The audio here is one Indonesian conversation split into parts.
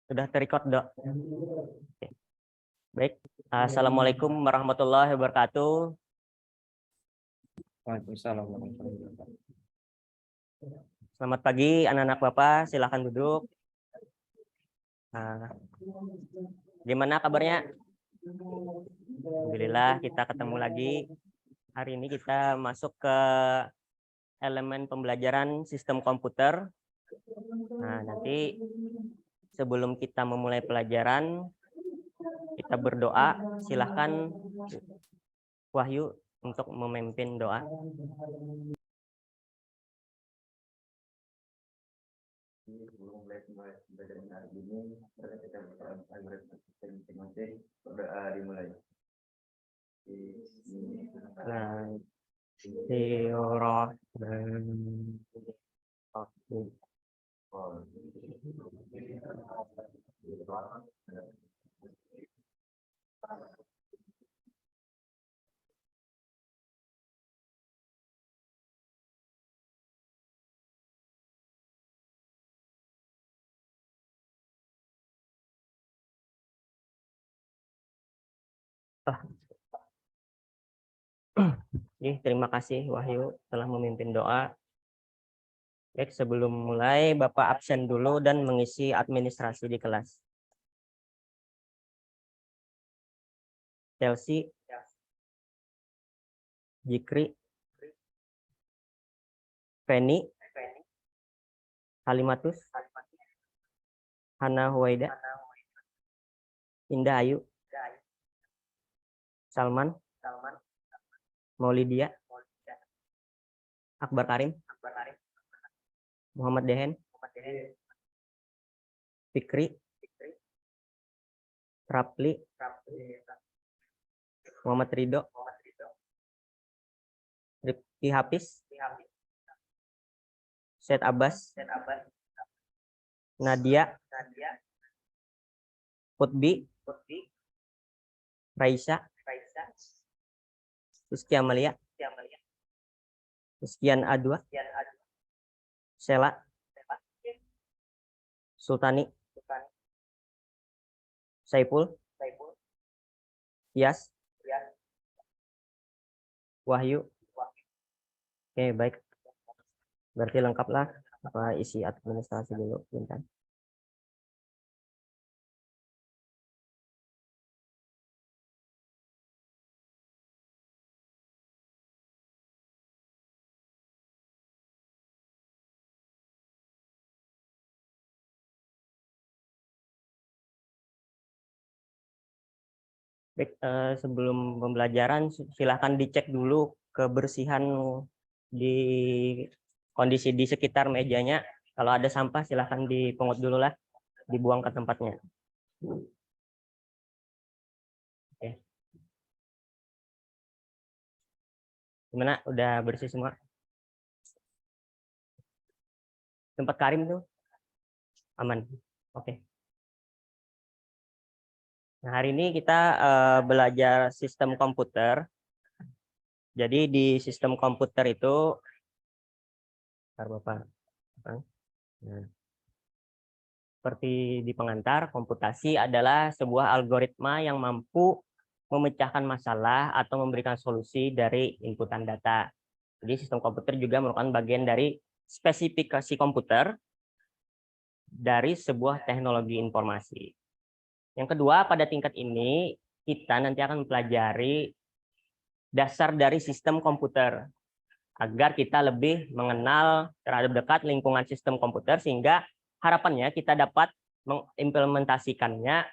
Sudah terrecord, Dok? Oke. Baik. Assalamualaikum warahmatullahi wabarakatuh. Waalaikumsalam warahmatullahi wabarakatuh. Selamat pagi anak-anak Bapak, silakan duduk. Gimana kabarnya? Alhamdulillah kita ketemu lagi. Hari ini kita masuk ke elemen pembelajaran sistem komputer. Nah, nanti sebelum kita memulai pelajaran, kita berdoa. Silahkan Wahyu untuk memimpin doa. Sebelum mulai pembelajaran hari ini, kita berdoa dimulai. Terima kasih Wahyu telah memimpin doa. Baik, sebelum mulai Bapak absen dulu dan mengisi administrasi di kelas. Chelsea, Jikri, Penny, Halimatus, Hana Huwaida, Indah Ayu, Salman, Maulidia, Akbar Karim, Muhammad Dehen, Fikri, Rapli, Muhammad Ridho, Rifki Hafiz, Syed Abbas, Nadia, Putbi, Raisa, Rizky Amalia, Rizkian Adwa, Sela, Sultani, Saipul, Yas, Wahyu. Oke, baik. Berarti lengkaplah apa isi administrasi dulu, bentar. Baik, sebelum pembelajaran silahkan dicek dulu kebersihan di kondisi di sekitar mejanya. Kalau ada sampah silahkan dipungut dulu lah, dibuang ke tempatnya. Oke. Gimana? Udah bersih semua? Tempat Karim tuh aman? Oke. Nah, hari ini kita belajar sistem komputer. Jadi di sistem komputer itu, Bapak. Nah, seperti di pengantar, komputasi adalah sebuah algoritma yang mampu memecahkan masalah atau memberikan solusi dari inputan data. Jadi sistem komputer juga merupakan bagian dari spesifikasi komputer dari sebuah teknologi informasi. Yang kedua, pada tingkat ini kita nanti akan mempelajari dasar dari sistem komputer agar kita lebih mengenal terhadap dekat lingkungan sistem komputer sehingga harapannya kita dapat mengimplementasikannya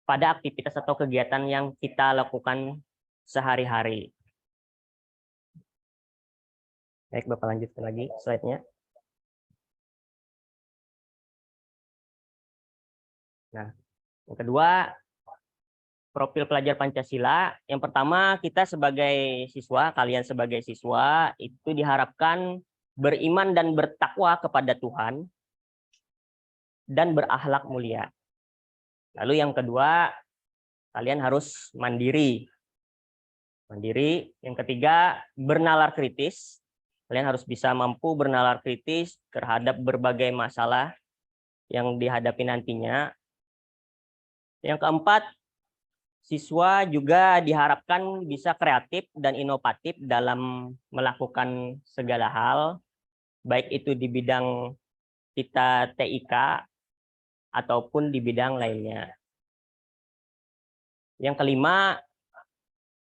pada aktivitas atau kegiatan yang kita lakukan sehari-hari. Baik, Bapak lanjutkan lagi slide-nya. Nah, yang kedua, profil pelajar Pancasila. Yang pertama, kita sebagai siswa, kalian sebagai siswa, itu diharapkan beriman dan bertakwa kepada Tuhan dan berakhlak mulia. Lalu yang kedua, kalian harus mandiri. Mandiri. Yang ketiga, bernalar kritis. Kalian harus bisa mampu bernalar kritis terhadap berbagai masalah yang dihadapi nantinya. Yang keempat, siswa juga diharapkan bisa kreatif dan inovatif dalam melakukan segala hal, baik itu di bidang kita TIK ataupun di bidang lainnya. Yang kelima,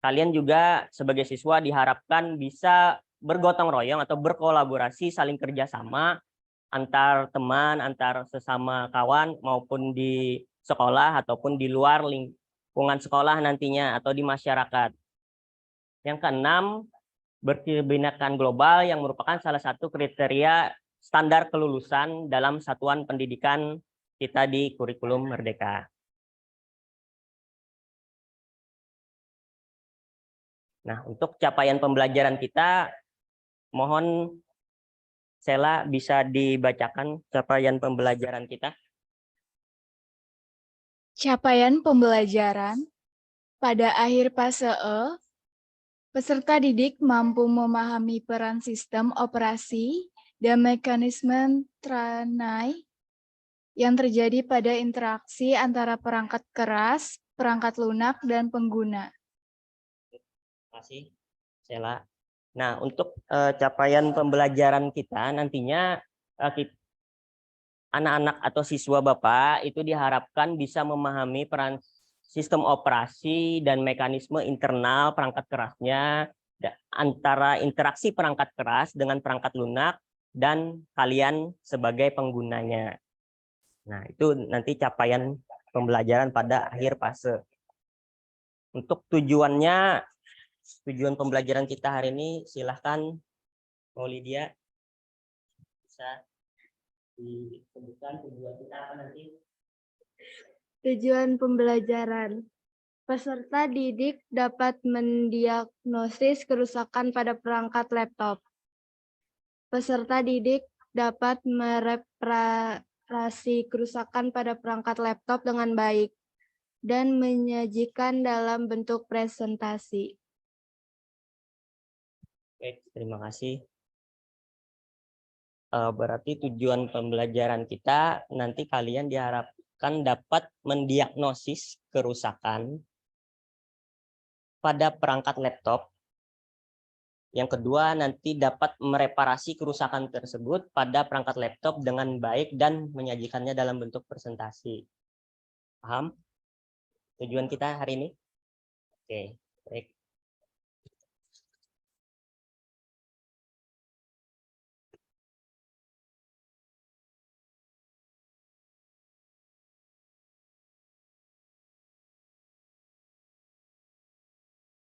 kalian juga sebagai siswa diharapkan bisa bergotong royong atau berkolaborasi, saling kerjasama antar teman, antar sesama kawan maupun di sekolah ataupun di luar lingkungan sekolah nantinya atau di masyarakat. Yang keenam, berkebinekaan global yang merupakan salah satu kriteria standar kelulusan dalam satuan pendidikan kita di kurikulum Merdeka. Nah, untuk capaian pembelajaran kita, mohon Sela bisa dibacakan capaian pembelajaran kita. Capaian pembelajaran pada akhir fase E, peserta didik mampu memahami peran sistem operasi dan mekanisme tranai yang terjadi pada interaksi antara perangkat keras, perangkat lunak, dan pengguna. Terima kasih, Sela. Nah, untuk capaian pembelajaran kita nantinya anak-anak atau siswa Bapak itu diharapkan bisa memahami peran sistem operasi dan mekanisme internal perangkat kerasnya, antara interaksi perangkat keras dengan perangkat lunak dan kalian sebagai penggunanya. Nah, itu nanti capaian pembelajaran pada akhir fase. Untuk tujuan pembelajaran kita hari ini, silahkan Maulidia bisa disebutkan tujuan kita apa nanti. Tujuan pembelajaran. Peserta didik dapat mendiagnosis kerusakan pada perangkat laptop. Peserta didik dapat mereparasi kerusakan pada perangkat laptop dengan baik dan menyajikan dalam bentuk presentasi. Baik, terima kasih. Berarti tujuan pembelajaran kita nanti kalian diharapkan dapat mendiagnosis kerusakan pada perangkat laptop. Yang kedua, nanti dapat mereparasi kerusakan tersebut pada perangkat laptop dengan baik dan menyajikannya dalam bentuk presentasi. Paham tujuan kita hari ini? Oke, baik.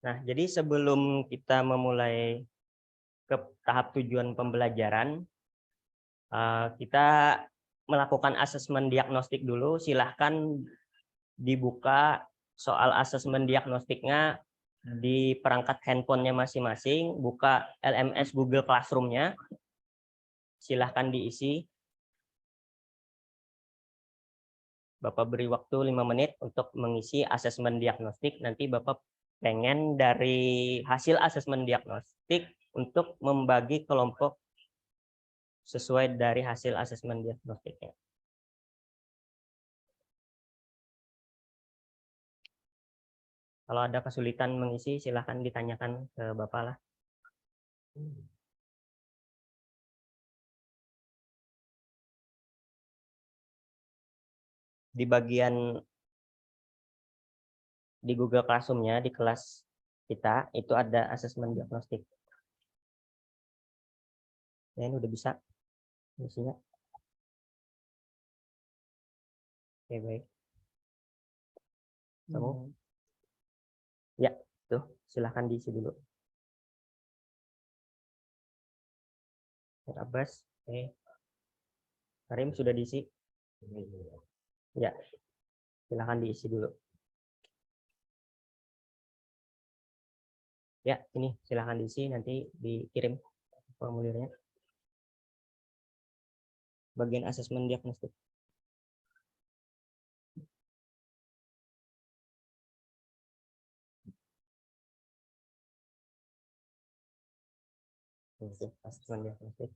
Nah, jadi sebelum kita memulai ke tahap tujuan pembelajaran, kita melakukan asesmen diagnostik dulu. Silahkan dibuka soal asesmen diagnostiknya di perangkat handphonenya masing-masing, buka LMS Google Classroom-nya, silahkan diisi. Bapak beri waktu 5 menit untuk mengisi asesmen diagnostik. Nanti Bapak pengen dari hasil asesmen diagnostik untuk membagi kelompok sesuai dari hasil asesmen diagnostiknya. Kalau ada kesulitan mengisi, silahkan ditanyakan ke Bapak lah. Di bagian di Google Classroom-nya, di kelas kita, itu ada asesmen diagnostik. Ya, ini udah bisa isinya. Oke, baik. Kamu? Ya, tuh, silahkan diisi dulu. Abbas, Karim sudah diisi? Ya, silahkan diisi dulu. Ya, ini silahkan diisi, nanti dikirim formulirnya. Bagian asesmen diagnostik. Asesmen diagnostik.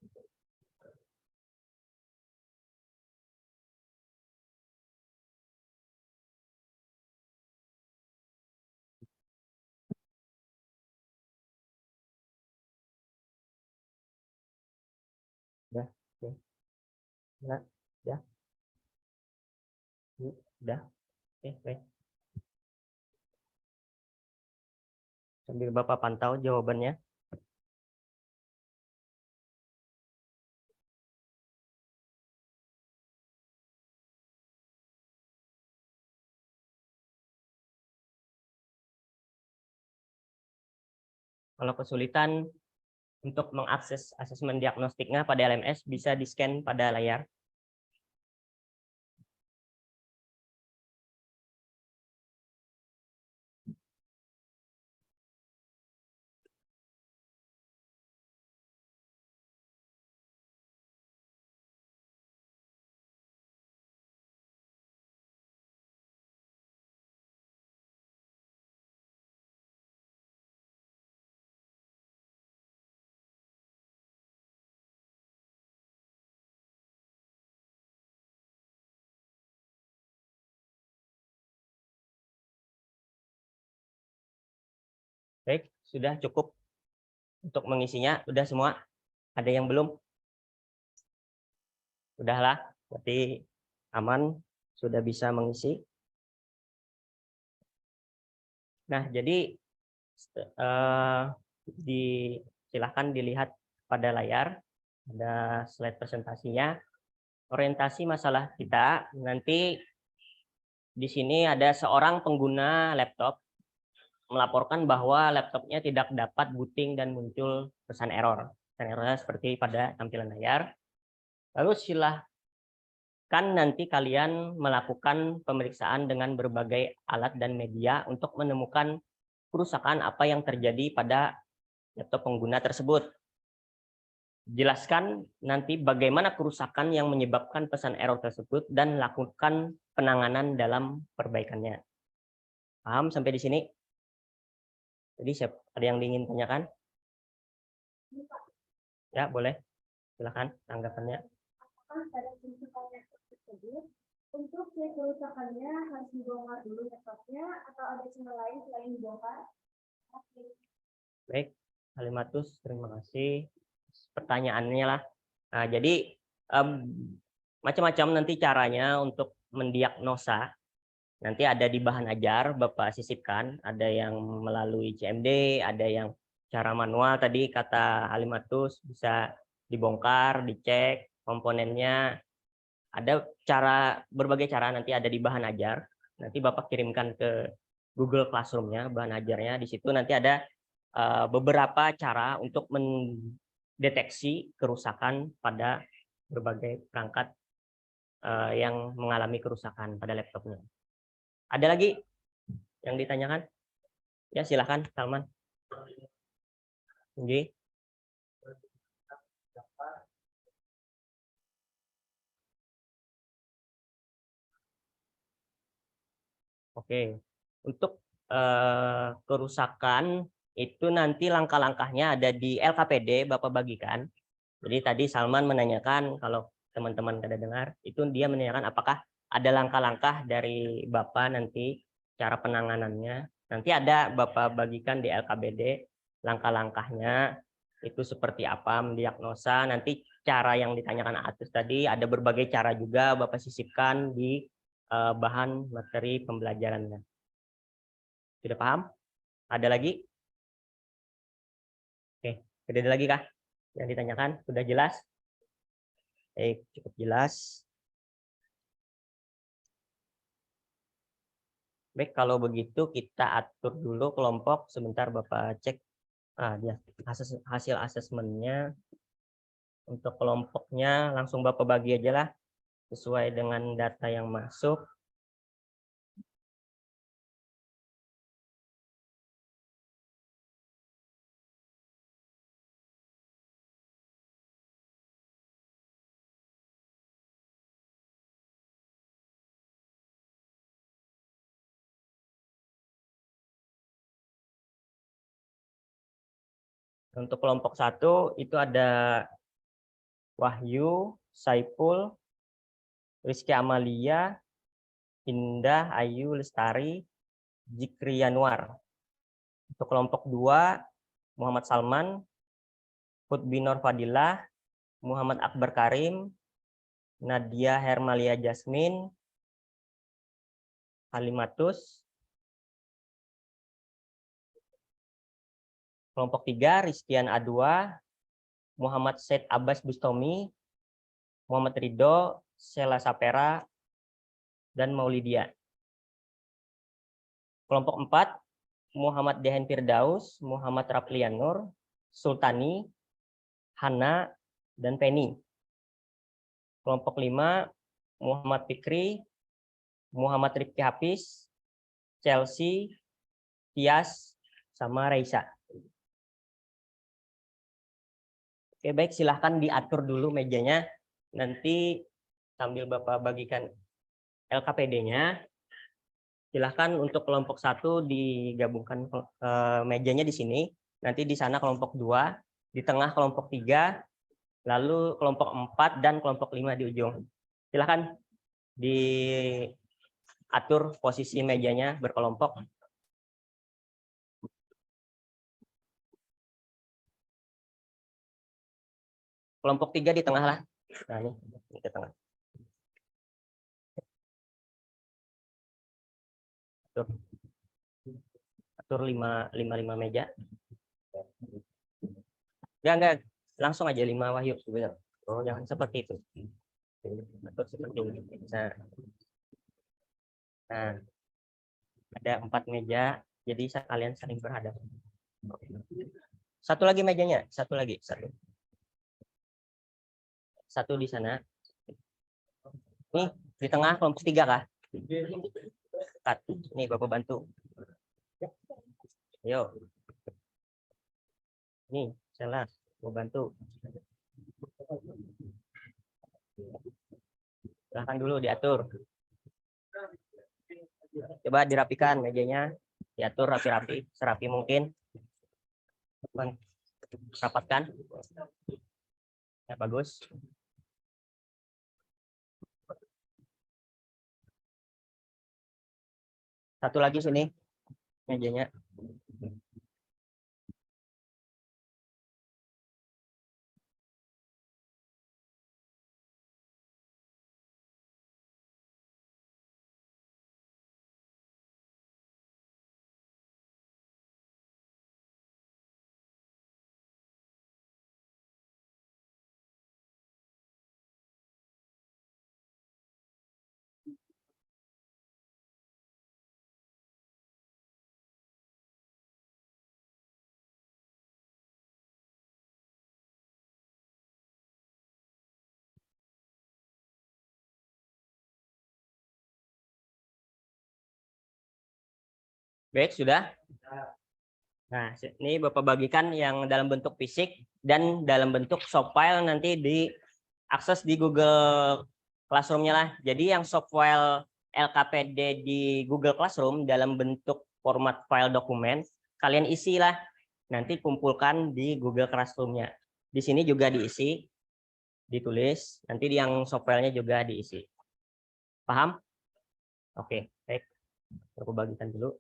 Oke. Nah, ya. Udah. Oke, baik. Sambil Bapak pantau jawabannya. Kalau kesulitan untuk mengakses asesmen diagnostiknya pada LMS bisa di-scan pada layar. Baik, sudah cukup untuk mengisinya. Sudah semua? Ada yang belum? Udahlah, berarti aman, sudah bisa mengisi. Nah, jadi silahkan dilihat pada layar, ada slide presentasinya. Orientasi masalah kita, nanti di sini ada seorang pengguna laptop melaporkan bahwa laptopnya tidak dapat booting dan muncul pesan error. Pesan errornya seperti pada tampilan layar. Lalu silahkan nanti kalian melakukan pemeriksaan dengan berbagai alat dan media untuk menemukan kerusakan apa yang terjadi pada laptop pengguna tersebut. Jelaskan nanti bagaimana kerusakan yang menyebabkan pesan error tersebut dan lakukan penanganan dalam perbaikannya. Paham sampai di sini? Jadi ada yang ingin tanyakan? Ya, boleh. Silakan tanggapannya. Untuk cek kerusakannya harus dibongkar dulu laptopnya atau ada cara lain selain dibongkar? Baik, Halimatus, terima kasih pertanyaannya lah. Nah, jadi macam-macam nanti caranya untuk mendiagnosa. Nanti ada di bahan ajar, Bapak sisipkan. Ada yang melalui CMD, ada yang cara manual tadi kata Halimatus, bisa dibongkar, dicek komponennya. Ada berbagai cara nanti ada di bahan ajar. Nanti Bapak kirimkan ke Google Classroom-nya, bahan ajarnya. Di situ nanti ada beberapa cara untuk mendeteksi kerusakan pada berbagai perangkat yang mengalami kerusakan pada laptopnya. Ada lagi yang ditanyakan? Ya, silahkan, Salman. Oke. Oke, untuk kerusakan itu nanti langkah-langkahnya ada di LKPD, Bapak bagikan. Jadi tadi Salman menanyakan, kalau teman-teman kada dengar, itu dia menanyakan apakah ada langkah-langkah dari Bapak nanti cara penanganannya. Nanti ada Bapak bagikan di LKPD langkah-langkahnya itu seperti apa mendiagnosa. Nanti cara yang ditanyakan Atus tadi ada berbagai cara juga Bapak sisipkan di bahan materi pembelajarannya. Sudah paham? Ada lagi? Oke, tidak ada lagi kah yang ditanyakan? Sudah jelas? Cukup jelas. Baik, kalau begitu kita atur dulu kelompok. Sebentar Bapak cek dia hasil asesmennya. Untuk kelompoknya langsung Bapak bagi aja lah sesuai dengan data yang masuk. Untuk kelompok 1 itu ada Wahyu, Saiful, Rizky Amalia, Indah, Ayu, Lestari, Jikri Yanuar. Untuk kelompok 2, Muhammad Salman, Hutbinor Fadilah, Muhammad Akbar Karim, Nadia Hermalia Jasmine, Halimatus. Kelompok 3, Rizkian Adua, Muhammad Said Abbas Bustomi, Muhammad Ridho, Sela Sapera, dan Maulidia. Kelompok 4, Muhammad Dehen Firdaus, Muhammad Raplian Nur, Sultani, Hana, dan Penny. Kelompok 5, Muhammad Fikri, Muhammad Rifki Hafiz, Chelsea, Tias, sama Raisa. Oke, baik, silahkan diatur dulu mejanya. Nanti sambil Bapak bagikan LKPD-nya, silahkan untuk kelompok 1 digabungkan mejanya di sini. Nanti di sana kelompok 2, di tengah kelompok 3, lalu kelompok 4 dan kelompok 5 di ujung. Silahkan diatur posisi mejanya berkelompok. Kelompok 3 di tengah lah. Nah, ini di tengah. Atur 5 meja. Enggak, langsung aja 5 Wahyu. Oh, jangan seperti itu. Atur seperti ini. Nah, ada 4 meja, jadi kalian saling berhadapan. Satu lagi mejanya, satu. Satu di sana. Nih, di tengah kelompok 3 kah? Nih, Bapak bantu. Yo. Nih, Sela, mau bantu. Silahkan dulu diatur. Coba dirapikan mejanya, diatur rapi-rapi, serapi mungkin. Rapatkan. Ya, bagus. Satu lagi sini mejanya. Baik, sudah. Nah, ini Bapak bagikan yang dalam bentuk fisik dan dalam bentuk soft file nanti diakses di Google Classroom-nya lah. Jadi yang soft file LKPD di Google Classroom dalam bentuk format file dokumen, kalian isilah. Nanti kumpulkan di Google Classroom-nya. Di sini juga diisi, ditulis. Nanti yang soft file-nya juga diisi. Paham? Oke, baik. Bapak bagikan dulu.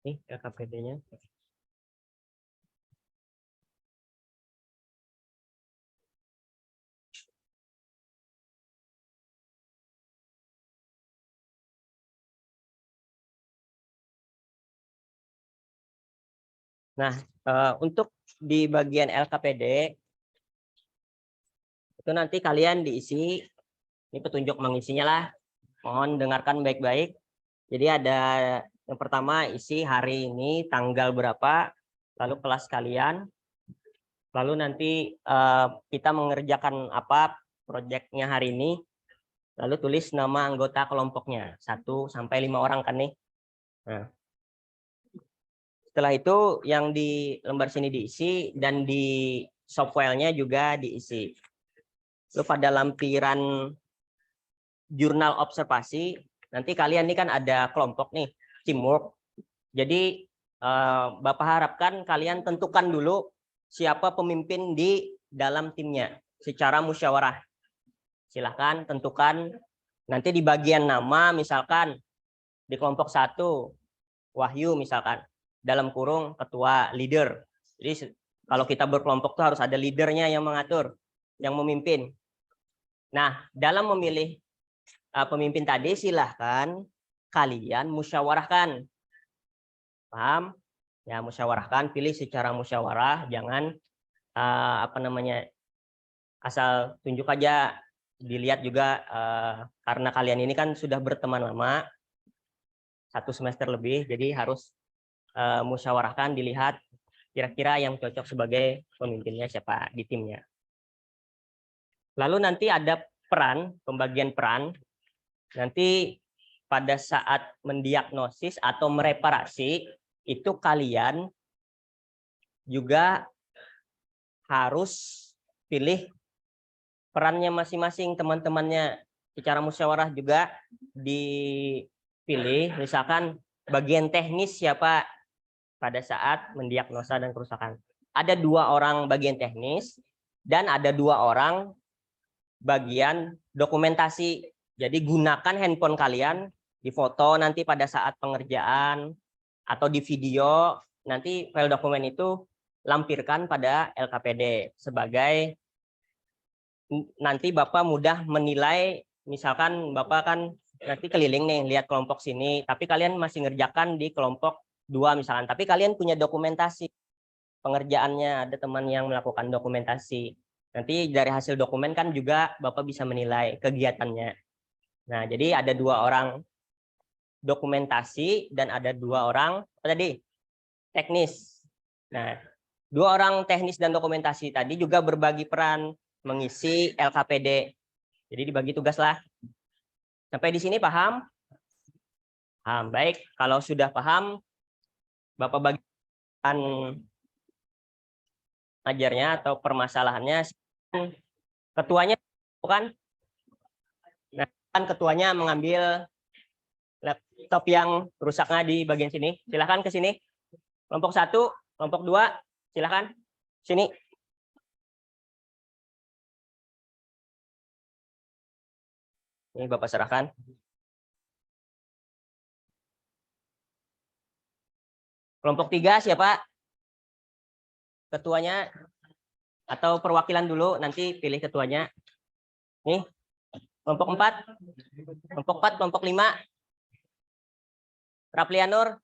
Nih LKPD-nya. Nah, untuk di bagian LKPD itu nanti kalian diisi, ini petunjuk mengisinya lah. Mohon dengarkan baik-baik. Jadi ada yang pertama isi hari ini tanggal berapa, lalu kelas kalian, lalu nanti kita mengerjakan apa proyeknya hari ini, lalu tulis nama anggota kelompoknya 1 sampai 5 orang kan nih. Nah, setelah itu yang di lembar sini diisi dan di soft file-nya juga diisi. Lalu pada lampiran jurnal observasi, nanti kalian ini kan ada kelompok nih, teamwork. Jadi Bapak harapkan kalian tentukan dulu siapa pemimpin di dalam timnya secara musyawarah. silahkan tentukan nanti di bagian nama, misalkan di kelompok 1 Wahyu misalkan, dalam kurung ketua leader. Jadi kalau kita berkelompok tuh harus ada leadernya yang mengatur, yang memimpin. Nah, dalam memilih pemimpin tadi silahkan kalian musyawarahkan. Paham? Ya, musyawarahkan, pilih secara musyawarah, jangan asal tunjuk aja. Dilihat juga karena kalian ini kan sudah berteman lama 1 semester lebih, jadi harus musyawarahkan, dilihat kira-kira yang cocok sebagai pemimpinnya siapa di timnya. Lalu nanti ada peran, pembagian peran. Nanti pada saat mendiagnosis atau mereparasi, itu kalian juga harus pilih perannya masing-masing, teman-temannya secara musyawarah juga dipilih. Misalkan bagian teknis siapa pada saat mendiagnosa dan kerusakan. Ada 2 orang bagian teknis dan ada 2 orang bagian dokumentasi. Jadi gunakan handphone kalian, difoto nanti pada saat pengerjaan atau di video, nanti file dokumen itu lampirkan pada LKPD sebagai nanti Bapak mudah menilai. Misalkan Bapak kan nanti keliling nih, lihat kelompok sini, tapi kalian masih ngerjakan di kelompok 2 misalkan, tapi kalian punya dokumentasi pengerjaannya, ada teman yang melakukan dokumentasi. Nanti dari hasil dokumen kan juga Bapak bisa menilai kegiatannya. Nah, jadi ada 2 orang dokumentasi dan ada 2 orang apa tadi? Teknis. Nah, 2 orang teknis dan dokumentasi tadi juga berbagi peran mengisi LKPD. Jadi dibagi tugas lah. Sampai di sini paham? Paham. Baik, kalau sudah paham, Bapak bagikan ajarnya atau permasalahannya. Ketuanya bukan? Nah, kan ketuanya mengambil laptop yang rusaknya di bagian sini. Silahkan ke sini. Kelompok 1, kelompok 2, silahkan sini. Ini Bapak serahkan. Kelompok 3 siapa? Ketuanya atau perwakilan dulu, nanti pilih ketuanya. Nih, kelompok 4. Kelompok 4, kelompok 5. Raplianur,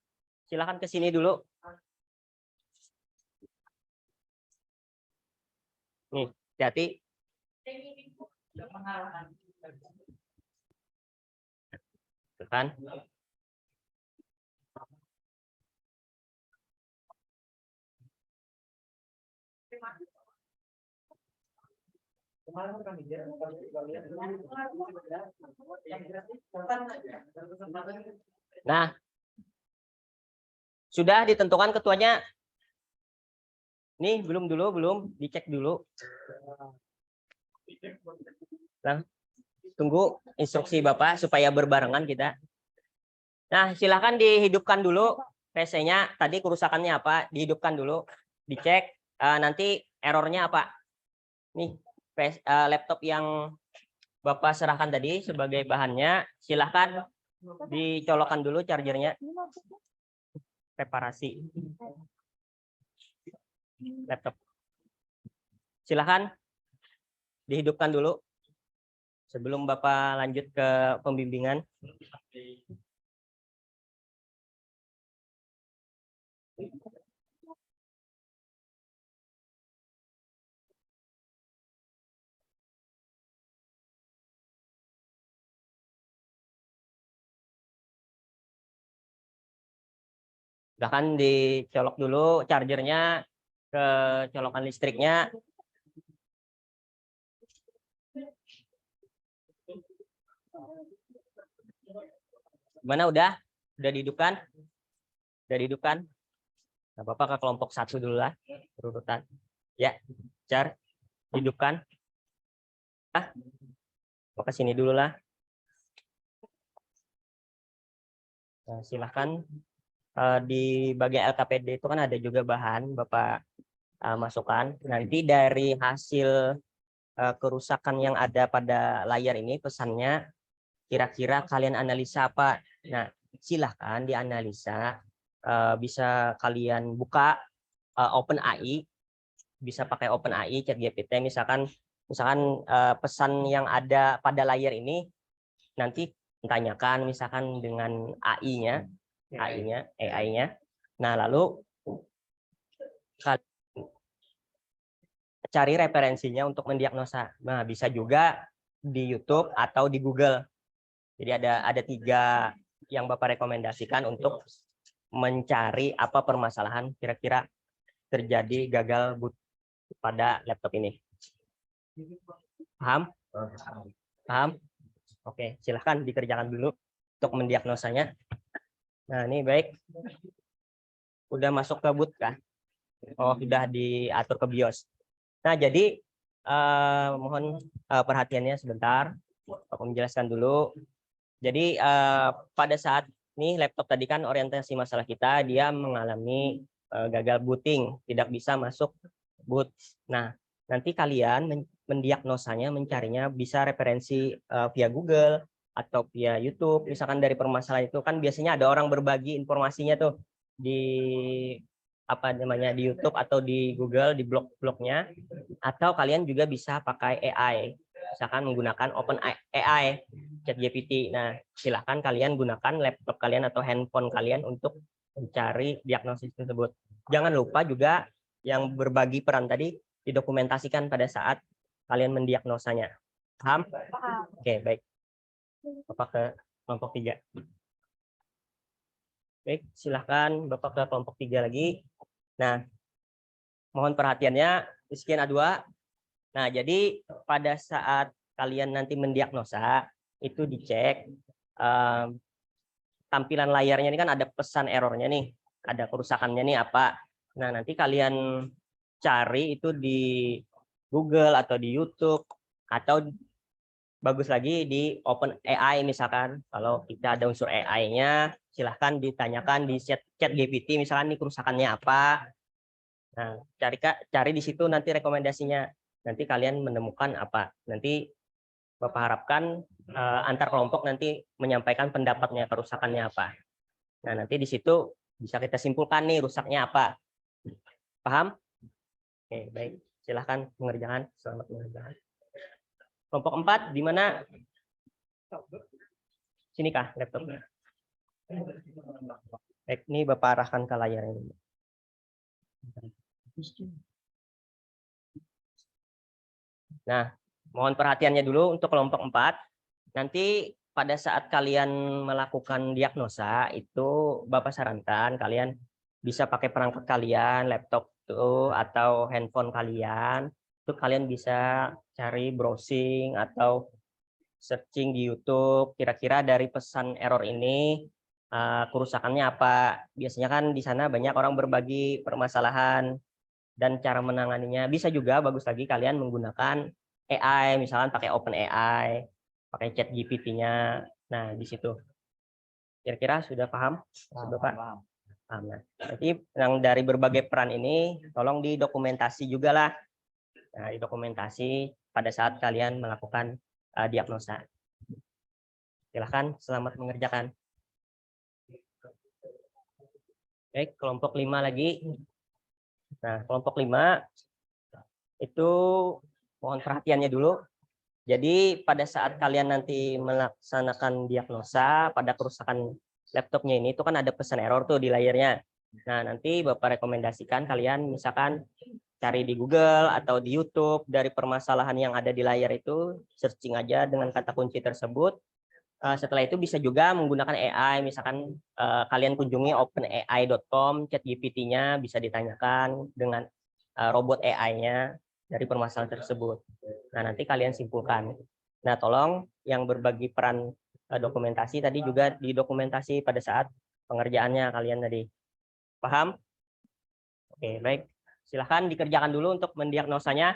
silakan ke sini dulu. Nih, hati-hati. Kan? Nah, sudah ditentukan ketuanya. Nih, belum dicek dulu. Nah, tunggu instruksi Bapak supaya berbarengan kita. Nah, silakan dihidupkan dulu PC-nya. Tadi kerusakannya apa? Dihidupkan dulu, dicek. Nanti errornya apa? Nih, laptop yang Bapak serahkan tadi sebagai bahannya, silahkan dicolokkan dulu chargernya. Reparasi laptop. Silahkan dihidupkan dulu sebelum Bapak lanjut ke pembimbingan. Silahkan dicolok dulu chargernya ke colokan listriknya. Gimana, udah dihidupkan? Udah dihidupkan? Nggak apa-apa, ke kelompok 1 dulu lah, urutan. Ya, car, hidupkan. Mau ke sini dulu lah. Nah, silahkan di bagian LKPD itu kan ada juga bahan Bapak masukkan. Nanti dari hasil kerusakan yang ada pada layar ini, pesannya kira-kira kalian analisa apa. Nah, silahkan dianalisa. Bisa kalian buka OpenAI, bisa pakai OpenAI, ChatGPT, misalkan pesan yang ada pada layar ini nanti tanyakan misalkan dengan AI-nya. Nah, lalu cari referensinya untuk mendiagnosa. Nah, bisa juga di YouTube atau di Google. Jadi ada 3 yang Bapak rekomendasikan untuk mencari apa permasalahan kira-kira terjadi gagal boot pada laptop ini. Paham? Paham? Oke, silahkan dikerjakan dulu untuk mendiagnosanya. Nah, ini baik. Udah masuk ke boot kah? Oh, sudah diatur ke BIOS. Nah, jadi mohon perhatiannya sebentar. Aku menjelaskan dulu. Jadi pada saat ini laptop tadi kan orientasi masalah kita, dia mengalami gagal booting, tidak bisa masuk boot. Nah, nanti kalian mendiagnosanya, mencarinya bisa referensi via Google atau via YouTube. Misalkan dari permasalahan itu kan biasanya ada orang berbagi informasinya tuh di di YouTube atau di Google, di blog-blognya, atau kalian juga bisa pakai AI, misalkan menggunakan OpenAI, ChatGPT. Nah, silahkan kalian gunakan laptop kalian atau handphone kalian untuk mencari diagnosis tersebut. Jangan lupa juga yang berbagi peran tadi didokumentasikan pada saat kalian mendiagnosanya. Paham? Paham. Oke, baik. Bapak ke kelompok 3. Baik, silahkan Bapak ke kelompok 3 lagi. Nah, mohon perhatiannya, sekian A2. Nah, jadi pada saat kalian nanti mendiagnosa, itu dicek tampilan layarnya ini kan ada pesan errornya nih, ada kerusakannya nih apa. Nah, nanti kalian cari itu di Google atau di YouTube, atau bagus lagi di OpenAI misalkan. Kalau kita ada unsur AI-nya, silahkan ditanyakan di ChatGPT misalkan nih kerusakannya apa. Nah, cari di situ nanti rekomendasinya. Nanti kalian menemukan apa. Nanti Bapak harapkan antar kelompok nanti menyampaikan pendapatnya kerusakannya apa. Nah, nanti di situ bisa kita simpulkan nih rusaknya apa. Paham? Oke, baik. Silahkan mengerjakan. Selamat mengerjakan. Kelompok 4 di mana? Sini kah laptopnya? Baik, ini Bapak arahkan ke layar ini. Nah, mohon perhatiannya dulu untuk kelompok 4. Nanti pada saat kalian melakukan diagnosa itu Bapak sarankan kalian bisa pakai perangkat kalian, laptop itu atau handphone kalian. Itu kalian bisa cari browsing atau searching di YouTube kira-kira dari pesan error ini kerusakannya apa. Biasanya kan di sana banyak orang berbagi permasalahan dan cara menanganinya. Bisa juga bagus lagi kalian menggunakan AI, misalkan pakai OpenAI, pakai ChatGPT-nya. Nah, di situ. Kira-kira sudah paham? Sudah, Pak? Paham. Nah, nanti yang dari berbagai peran ini tolong didokumentasi juga lah. Nah, didokumentasi pada saat kalian melakukan diagnosa. Silahkan, selamat mengerjakan. Baik, kelompok 5 lagi. Nah, kelompok 5 itu mohon perhatiannya dulu. Jadi pada saat kalian nanti melaksanakan diagnosa pada kerusakan laptopnya ini, itu kan ada pesan error tuh di layarnya. Nah, nanti Bapak rekomendasikan kalian misalkan cari di Google atau di YouTube dari permasalahan yang ada di layar itu, searching aja dengan kata kunci tersebut. Setelah itu bisa juga menggunakan AI, misalkan kalian kunjungi openai.com, ChatGPT-nya bisa ditanyakan dengan robot AI-nya dari permasalahan tersebut. Nah, nanti kalian simpulkan. Nah, tolong yang berbagi peran dokumentasi tadi juga didokumentasi pada saat pengerjaannya kalian tadi. Paham? Oke, baik. Silahkan dikerjakan dulu untuk mendiagnosanya.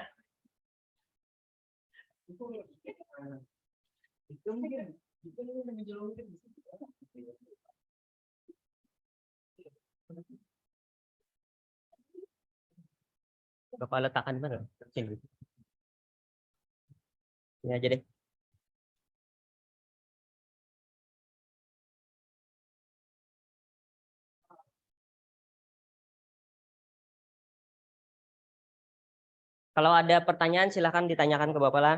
Bapak letakkan mana? Sini. Ini aja deh. Kalau ada pertanyaan silahkan ditanyakan ke Bapak lah.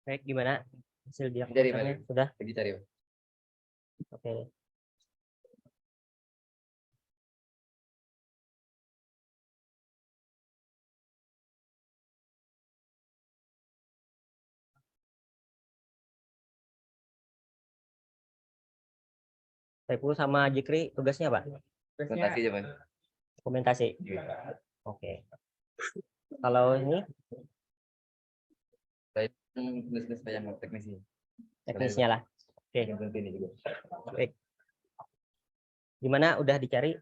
Baik, gimana hasil diagnosanya? Sudah? Oke. Saiful sama Jikri tugasnya Pak? Presentasi aja, Pak. Dokumentasi. Oke. Kalau ini Tugas yang teknisi. teknisnya lah. Oke. Yang penting ini juga. Baik. Gimana udah dicari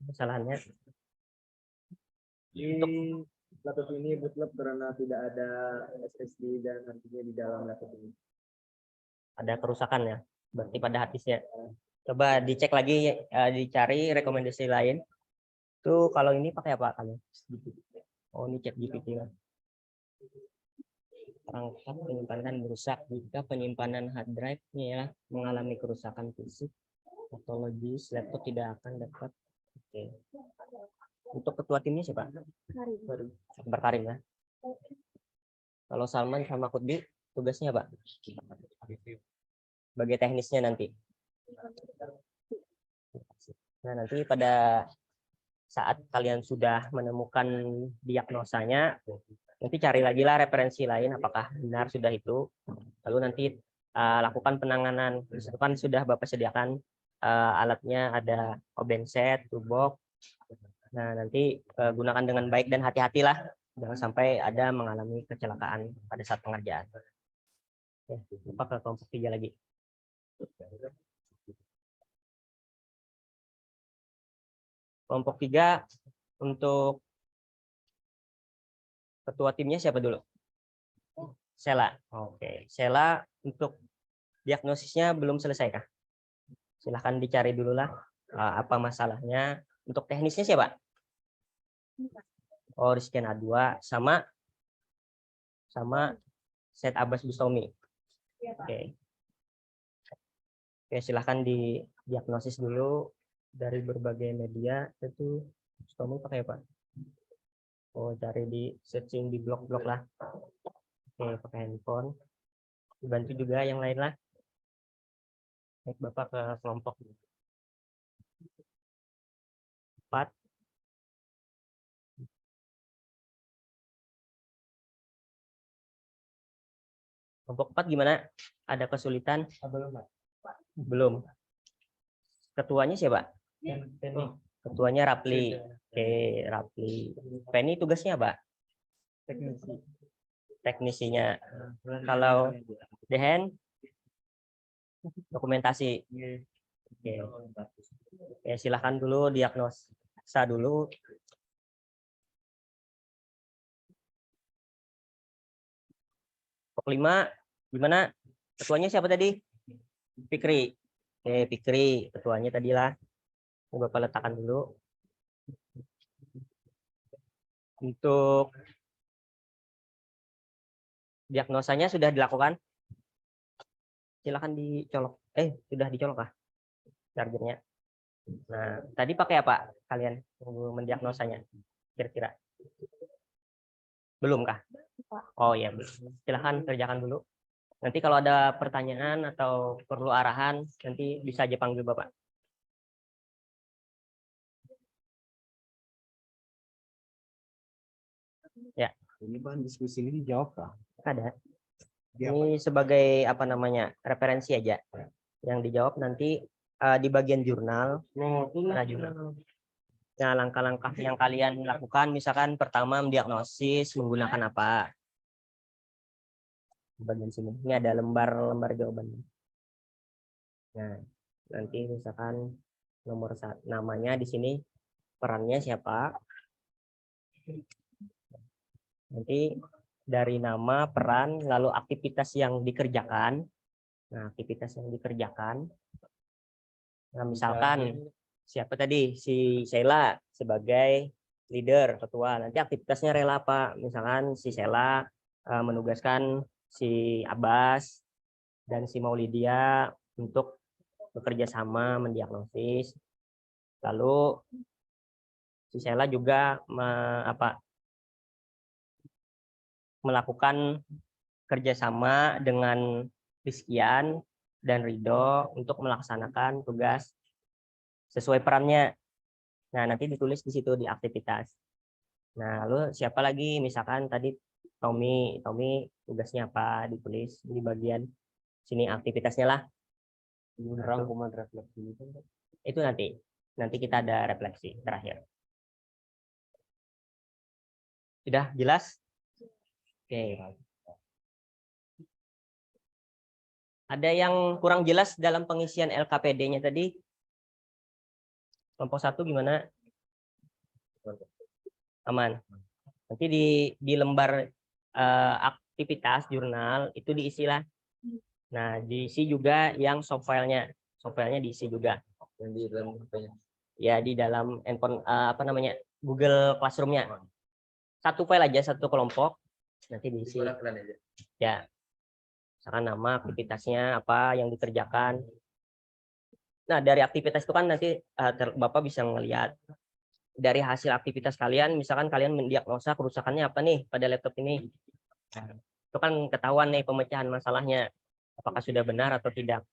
kesalahannya? Untuk laptop ini bootloop karena tidak ada SSD dan harddisknya di dalam laptop ini. Ada kerusakan ya? Berarti pada harddisknya. Coba dicek lagi, dicari rekomendasi lain. Tuh kalau ini pakai apa kalian? Oh ini ChatGPT lah. Perangkat penyimpanan merusak jika penyimpanan hard drive-nya ya mengalami kerusakan fisik atau logis, laptop tidak akan dapat. Oke. Untuk ketua timnya siapa? Akbar Karim ya. Kalau Salman sama Kutbi tugasnya apa? Sebagai teknisnya nanti. Nah nanti pada saat kalian sudah menemukan diagnosanya, nanti cari lagi lah referensi lain apakah benar sudah itu. Lalu nanti lakukan penanganan. Misalkan sudah Bapak sediakan alatnya, ada oben set, toolbox. Nah nanti gunakan dengan baik dan hati-hatilah, jangan sampai ada mengalami kecelakaan pada saat pengerjaan. Oke, lupa ke kelompok 3 lagi. Kelompok 3 untuk ketua timnya siapa dulu? Sela. Oke, Sela untuk diagnosisnya belum selesai kah? Silahkan dicari dulu lah apa masalahnya. Untuk teknisnya siapa? Oh, Rizkian A2 sama Said Abbas Bustomi. Oke. Oke, silahkan didiagnosis dulu dari berbagai media. Itu Bustomi pakai apa? Oh, cari di searching di blog-blog lah. Oke, pakai handphone. Dibantu juga yang lain lah. Baik, Bapak ke kelompok 4. Kelompok 4 gimana? Ada kesulitan? Belum. Ketuanya siapa? Ketuanya Rapli. Oke, Rapli. Penny tugasnya apa? Teknisinya. Kalau Dehen dokumentasi. Oke. Ya, silahkan dulu diagnosa dulu. Kelompok 5 gimana? Ketuanya siapa tadi? Fikri. Oke, Fikri ketuanya tadilah. Bapak letakkan dulu. Untuk diagnosanya sudah dilakukan. Silakan dicolok. Sudah dicolok kah chargernya? Nah, tadi pakai apa kalian mendiagnosanya? Kira-kira? Belum kah? Oh ya, silahkan kerjakan dulu. Nanti kalau ada pertanyaan atau perlu arahan, nanti bisa aja panggil Bapak. Ya. Ini bahan diskusi ini dijawab kah? Ada. Ini sebagai apa namanya referensi aja. Yang dijawab nanti di bagian jurnal. Nah, jurnal. Nah, langkah-langkah yang kalian lakukan, misalkan pertama mendiagnosis menggunakan apa? Bagian sini. Ini ada lembar jawabannya. Nah, nanti misalkan nomor 1 namanya di sini perannya siapa. Nanti dari nama, peran, lalu aktivitas yang dikerjakan. Nah, aktivitas yang dikerjakan. Nah, misalkan siapa tadi? Si Sheila sebagai leader, ketua. Nanti aktivitasnya rela apa? Misalkan si Sheila menugaskan si Abbas dan si Maulidia untuk bekerja sama mendiagnosis. Lalu si Sheila juga melakukan kerjasama dengan Rizkian dan Ridho untuk melaksanakan tugas sesuai perannya. Nah, nanti ditulis di situ di aktivitas. Nah, lalu siapa lagi? Misalkan tadi Tommy tugasnya apa? Ditulis di bagian sini aktivitasnya lah. Itu nanti kita ada refleksi terakhir. Sudah jelas? Oke. Ada yang kurang jelas dalam pengisian LKPD-nya tadi? Kelompok 1 gimana? Aman. Nanti di lembar aktivitas jurnal itu diisilah. Nah, diisi juga yang soft file-nya. Soft file-nya diisi juga. Yang di dalam ya di dalam handphone Google Classroom-nya. Satu file aja, satu kelompok. Nanti diisi. Ya. Misalkan nama, aktivitasnya apa yang dikerjakan. Nah, dari aktivitas itu kan nanti Bapak bisa melihat dari hasil aktivitas kalian, misalkan kalian mendiagnosa kerusakannya apa nih pada laptop ini. Nah, itu kan ketahuan nih pemecahan masalahnya. Apakah sudah benar atau tidak.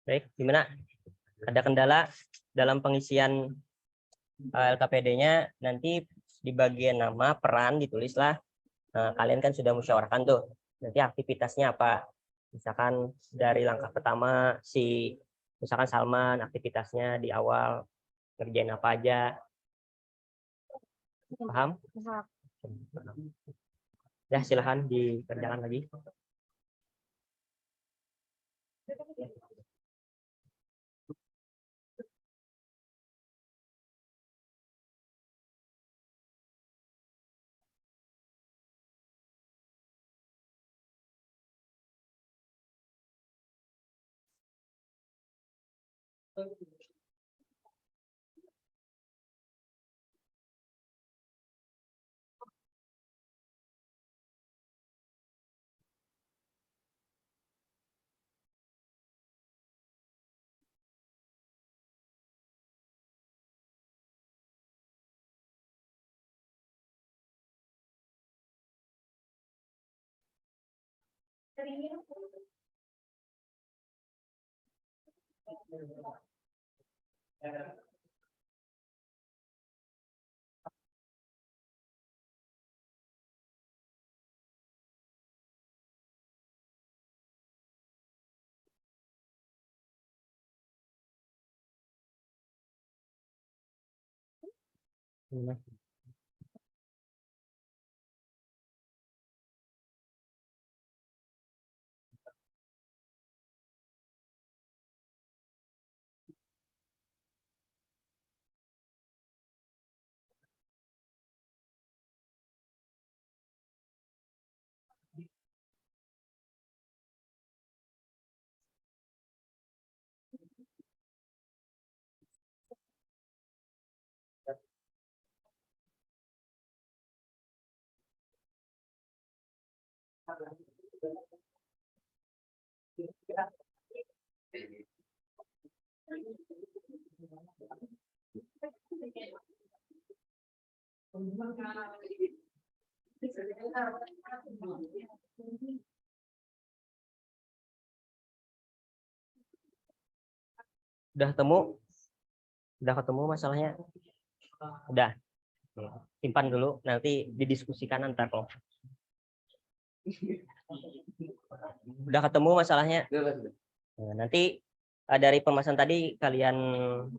Baik, gimana? Ada kendala dalam pengisian LKPD-nya? Nanti di bagian nama, peran ditulislah. Nah, kalian kan sudah musyawarahkan tuh. Nanti aktivitasnya apa? Misalkan dari langkah pertama misalkan Salman aktivitasnya di awal ngerjain apa aja. Paham? Ya, silahkan dikerjakan lagi. Udah ketemu masalahnya? Udah. Simpan dulu, nanti didiskusikan antar kelompok. Udah ketemu masalahnya? Nah, nanti dari pembahasan tadi kalian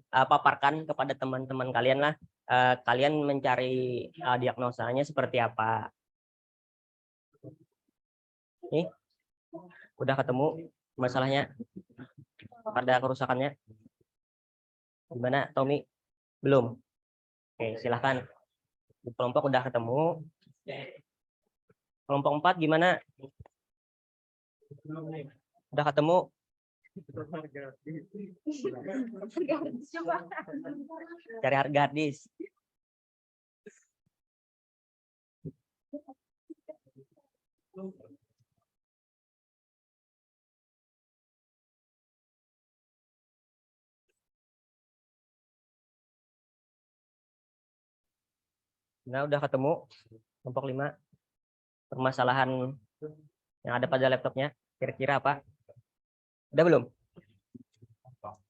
paparkan kepada teman-teman kalian lah. Kalian mencari diagnosanya seperti apa? Nih, Udah ketemu masalahnya? Ada kerusakannya? Gimana, Tommy? Belum? Oke, silahkan. Di kelompok udah ketemu. Kelompok 4 gimana? Udah ketemu? Cari harga hard disk. Nah, udah ketemu kelompok 5 permasalahan yang ada pada laptopnya kira-kira apa? Udah belum?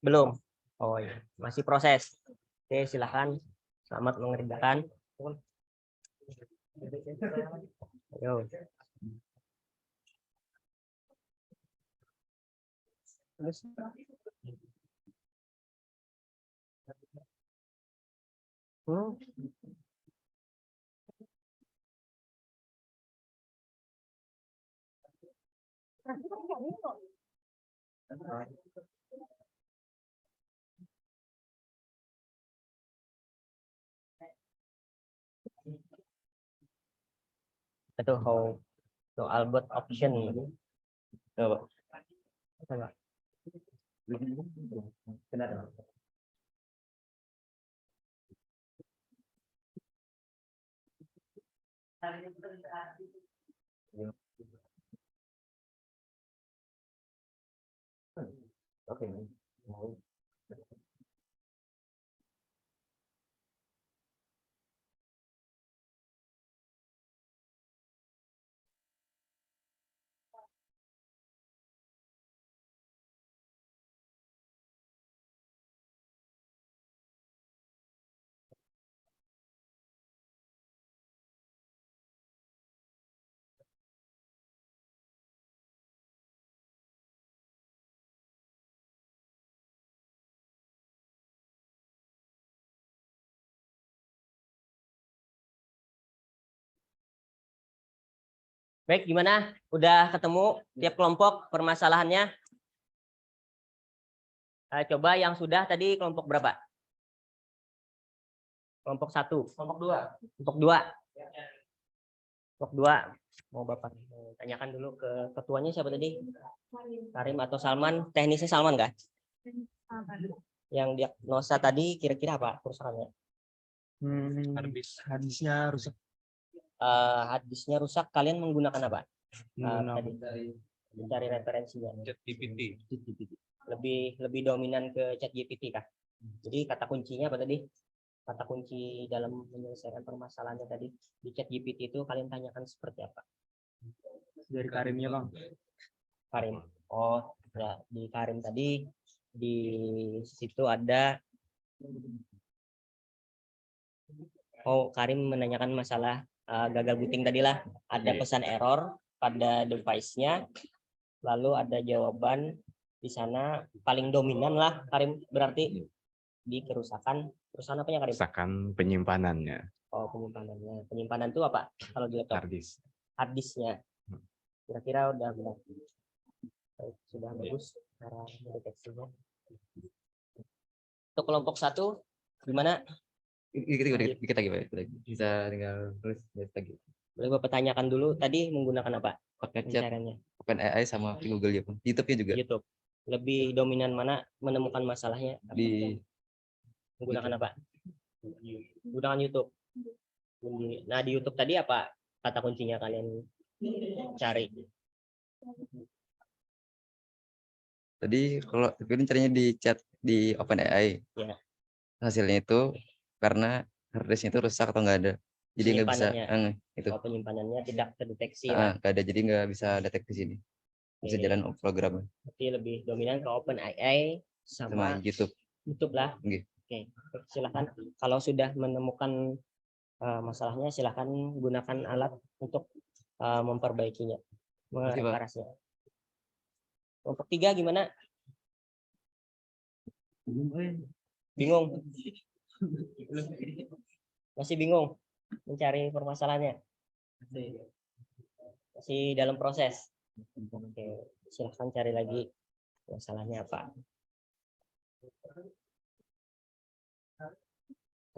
Belum. Oh iya, masih proses. Oke, silakan. Selamat mengerjakan. Ayo. Itu how soal buat option. Coba. Coba. Benar. Oke. Baik, gimana? Udah ketemu tiap kelompok permasalahannya? Coba yang sudah tadi kelompok berapa? Kelompok 1. Kelompok 2. Kelompok 2. Kelompok 2. Mau Bapak tanyakan dulu ke ketuanya siapa tadi? Karim atau Salman? Teknisnya Salman nggak? Yang diagnosa tadi kira-kira apa kerusakannya? Hadisnya rusak. Hadisnya rusak, kalian menggunakan apa? Tadi mencari referensinya. ChatGPT. Lebih dominan ke ChatGPT kah? Jadi kata kuncinya apa tadi? Kata kunci dalam menyelesaikan permasalahannya tadi di ChatGPT itu kalian tanyakan seperti apa? Dari Karimnya, Bang. Karim. Oh, ya, di Karim tadi di situ ada Karim menanyakan masalah gagal booting tadi lah. Ada pesan error pada device-nya. Lalu ada jawaban di sana paling dominan lah Karim berarti di kerusakan apanya Karim? Kerusakan penyimpanannya. Oh, penyimpanannya. Penyimpanan itu apa kalau di laptop? Hard disk. Hard disk-nya. Kira-kira udah benar. Baik, sudah bagus cara mendeteksinya. Untuk kelompok 1 gimana? Dikit lagi Pak. Bisa tinggal tulis lagi. Boleh Bapak tanyakan dulu tadi menggunakan apa? Pakai chat Pencariannya. OpenAI sama Google ya, Bang. YouTube-nya juga. YouTube. Lebih dominan mana menemukan masalahnya? Di Menggunakan apa? Menggunakan YouTube. Nah, di YouTube tadi apa kata kuncinya kalian cari? Tadi kalau ini caranya di chat di OpenAI. Ya. Hasilnya itu karena hard disk-nya itu rusak atau nggak ada. Jadi nggak bisa itu. Oh, penyimpanannya tidak terdeteksi Nggak ada, jadi nggak bisa detek di sini. Bisa jalan program Berarti lebih dominan ke OpenAI sama YouTube. YouTube lah. Okay. Oke, silakan. Kalau sudah menemukan masalahnya, silakan gunakan alat untuk memperbaikinya, mengereparasinya. Kelompok 3 gimana? Bingung? Masih bingung mencari permasalahannya? Masih dalam proses. Oke. Silahkan cari lagi masalahnya apa.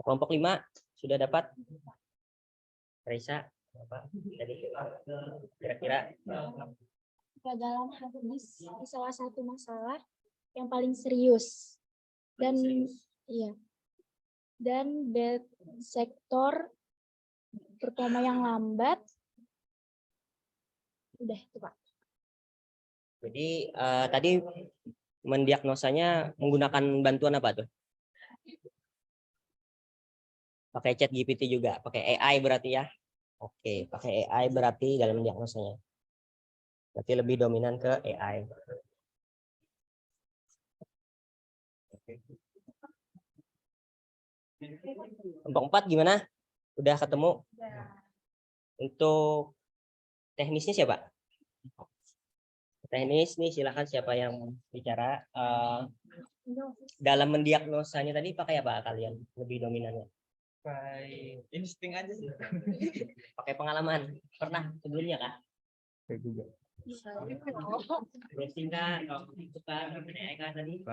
Kelompok 5 sudah dapat? Raisa, apa? Kira-kira Kegagalan hadis di salah satu masalah yang paling serius dan iya dan bed sektor performa yang lambat. Udah itu Pak. Jadi tadi mendiagnosanya menggunakan bantuan apa tuh? Pakai chat GPT juga, pakai AI berarti ya? Oke, pakai AI berarti dalam mendiagnosanya. Berarti lebih dominan ke AI. Kelompok 4 gimana? Udah ketemu? Untuk teknisnya siapa? Teknis nih silakan siapa yang bicara. Dalam mendiagnosanya tadi pakai apa kalian lebih dominannya? Pakai insting aja sih. Pakai pengalaman. Pernah sebelumnya kah? Saya juga. Browsing kah? Suka AI kah tadi?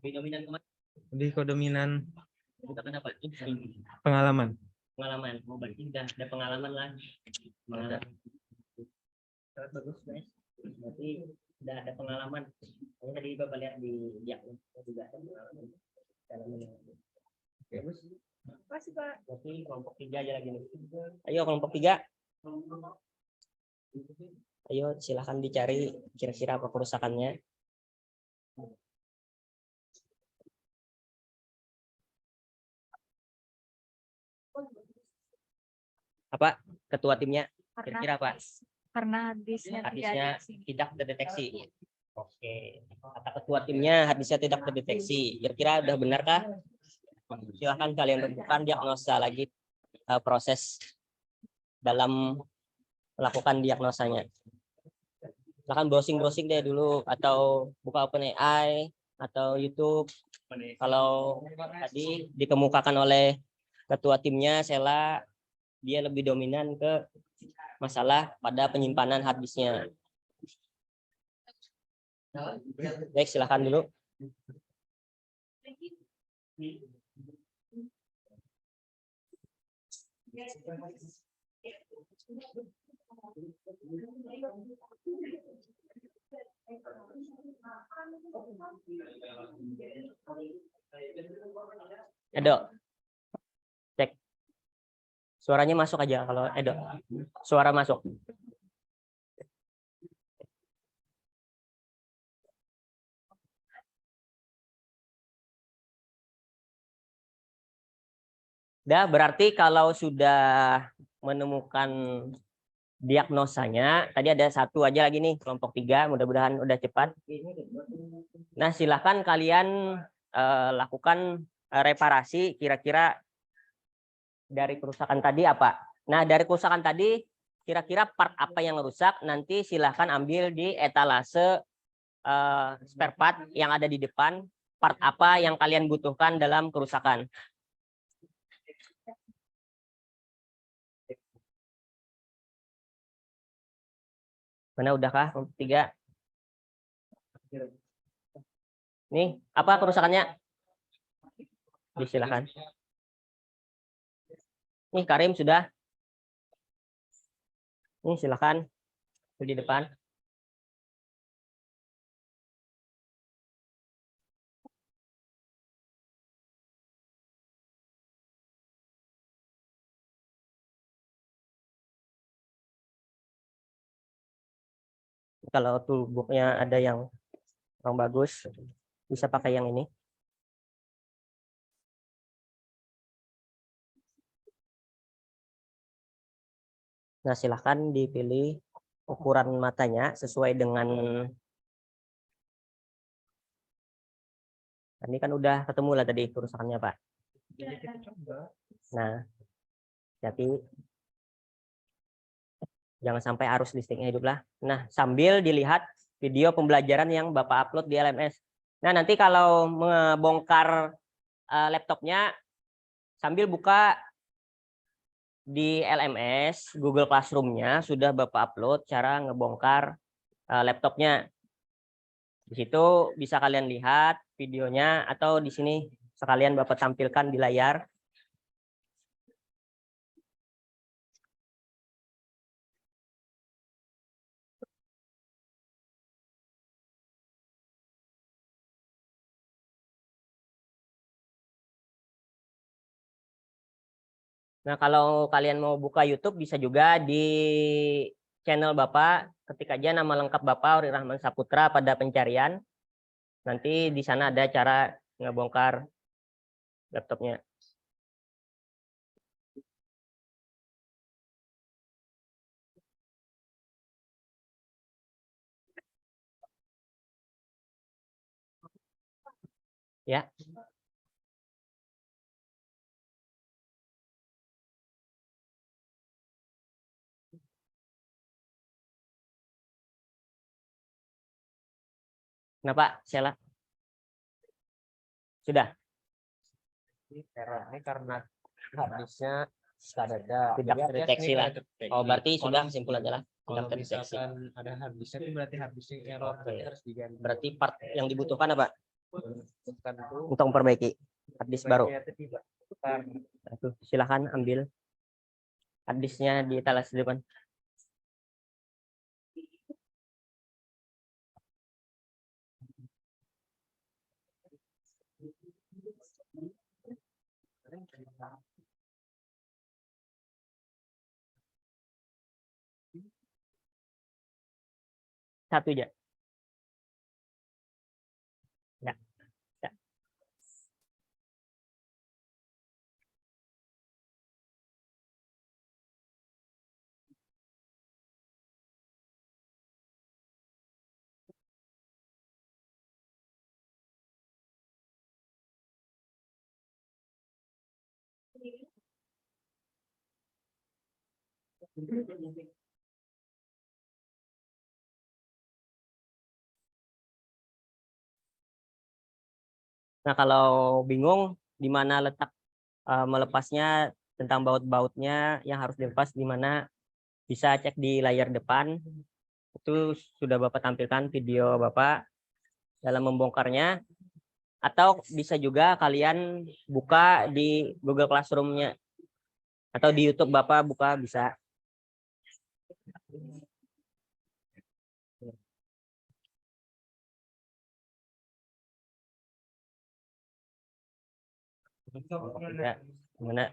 Lebih dominan kemana? Lebih ke dominan Menggunakan apa? pengalaman. Pengalaman. Oh, berarti udah ada pengalaman lah. Pengalaman. Bagus, guys. Berarti udah ada pengalaman. Ini tadi Bapak lihat di diagnosa juga ada pengalaman. Bagus. Makasih Pak. Berarti kelompok 3 aja lagi nih. Ayo kelompok 3. Ayo silahkan dicari kira-kira apa kerusakannya. Apa ketua timnya? Kira-kira apa? Karena hadisnya Tidak terdeteksi. Oke. Kata ketua timnya hadisnya tidak terdeteksi. Kira-kira udah benarkah? Silahkan kalian tentukan diagnosa lagi proses dalam melakukan diagnosanya. Silahkan browsing deh dulu atau buka OpenAI atau YouTube. Kalau tadi dikemukakan oleh ketua timnya Sela, dia lebih dominan ke masalah pada penyimpanan harddisknya. Baik, silahkan dulu. Edo, cek. Suaranya masuk aja kalau Edo. Suara masuk. Dah, berarti kalau sudah menemukan diagnosanya, tadi ada satu aja lagi nih, kelompok 3, mudah-mudahan udah cepat. Nah, silahkan kalian lakukan reparasi kira-kira dari kerusakan tadi apa. Nah, dari kerusakan tadi, kira-kira part apa yang rusak, nanti silahkan ambil di etalase spare part yang ada di depan, part apa yang kalian butuhkan dalam kerusakan. Mana udahkah? 3. Nih, apa kerusakannya? Silakan. Nih, Karim sudah. Nih, silakan. Di depan. Kalau toolbooknya ada yang kurang bagus, bisa pakai yang ini. Nah, silahkan dipilih ukuran matanya sesuai dengan. Ini kan udah ketemu lah tadi kerusakannya, Pak. Nah, jadi jangan sampai arus listriknya hidup lah. Nah, sambil dilihat video pembelajaran yang Bapak upload di LMS. Nah, nanti kalau membongkar laptopnya, sambil buka di LMS, Google Classroom-nya sudah Bapak upload cara ngebongkar laptopnya. Di situ bisa kalian lihat videonya atau di sini sekalian Bapak tampilkan di layar. Nah, kalau kalian mau buka YouTube bisa juga di channel Bapak, ketik aja nama lengkap Bapak Ori Rahman Saputra pada pencarian. Nanti di sana ada cara ngebongkar laptopnya. Ya. Kenapa, Sheila? Sudah. Ini karena habisnya ada Tidak terdeteksi lah. Oh, berarti sudah kesimpulannya lah. Tidak kalau terdeteksi. misalkan ada habisnya itu berarti habisnya error, berarti harus diganti. Berarti part yang dibutuhkan apa? Bukan tuh Untuk memperbaiki hard disk baru. baiknya itu tidak. Bukan. Tuh, silakan ambil hard disknya di etalase depan. Satu aja. Ya. Ya. Nah, kalau bingung di mana letak melepasnya, tentang baut-bautnya yang harus dilepas di mana, bisa cek di layar depan. Itu sudah Bapak tampilkan video Bapak dalam membongkarnya. Atau bisa juga kalian buka di Google Classroom-nya. Atau di YouTube Bapak buka bisa. Ya, mana?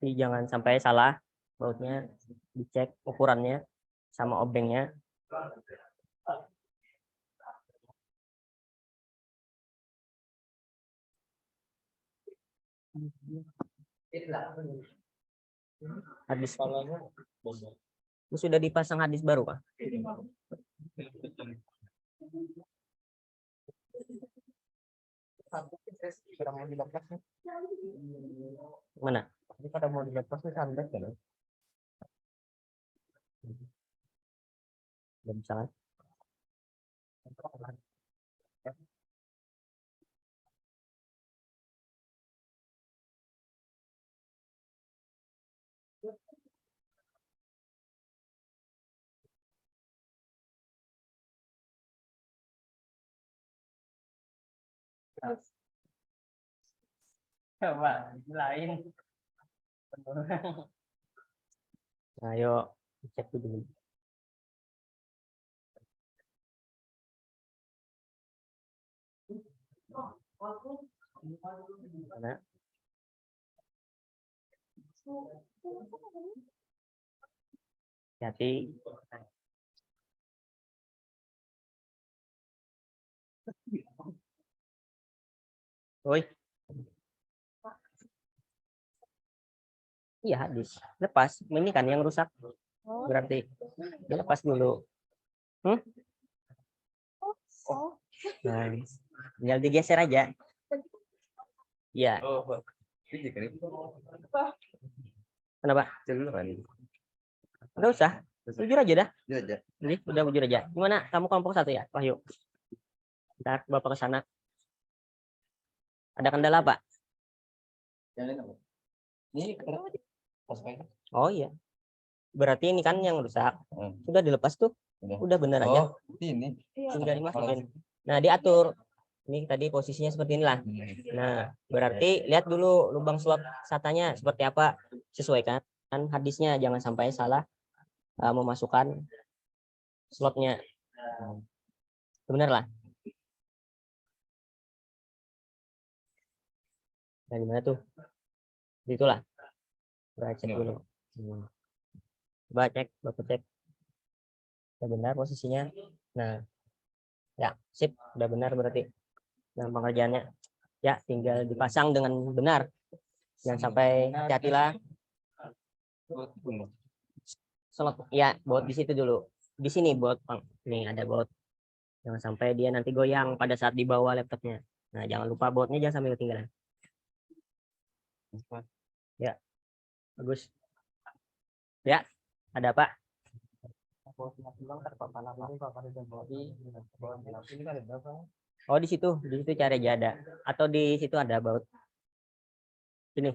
Tapi jangan sampai salah bautnya, dicek ukurannya sama obengnya. Hadis ini sudah dipasang hadis baru, Pak. Sudah mau dilepas nih. Mana? Ini pada mau dilepas nih sandet kan? Belum bisa kan? Coba lain. Ayo cek dulu. Mana? Hati. Woi. Iya, hadis. Lepas. Ini kan yang rusak. Berarti dilepas dulu. Nah, tinggal digeser aja. Ya. Kenapa? Enggak usah. Bujur aja dah. Ini udah bujur aja. Gimana? Kamu kelompok 1 ya, Wahyu? Ntar Bapak ke sana. Ada kendala apa? Oh iya. Berarti ini kan yang rusak. Sudah dilepas tuh. Udah bener aja. Ini. Tinggal dimasukin. Nah, diatur. Ini tadi posisinya seperti inilah. Nah, berarti lihat dulu lubang slot SATA-nya seperti apa. Sesuaikan harddisknya, jangan sampai salah memasukkan slotnya. Benar lah. Nah, gimana tuh? Itulah. Coba cek dulu. Coba cek, Bapak cek. Udah benar posisinya. Nah, ya, sip, udah benar berarti. Nah, pengerjaannya ya tinggal dipasang dengan benar. Jangan sampai hati-hatilah. Slot ya, baut di situ dulu. Di sini baut, nih ada baut. Jangan sampai dia nanti goyang pada saat dibawa laptopnya. Nah, jangan lupa bautnya jangan sampai ketinggalan. Ya, bagus. Ya, ada apa? Oh, di situ cari aja ada. Atau di situ ada baut. Sini.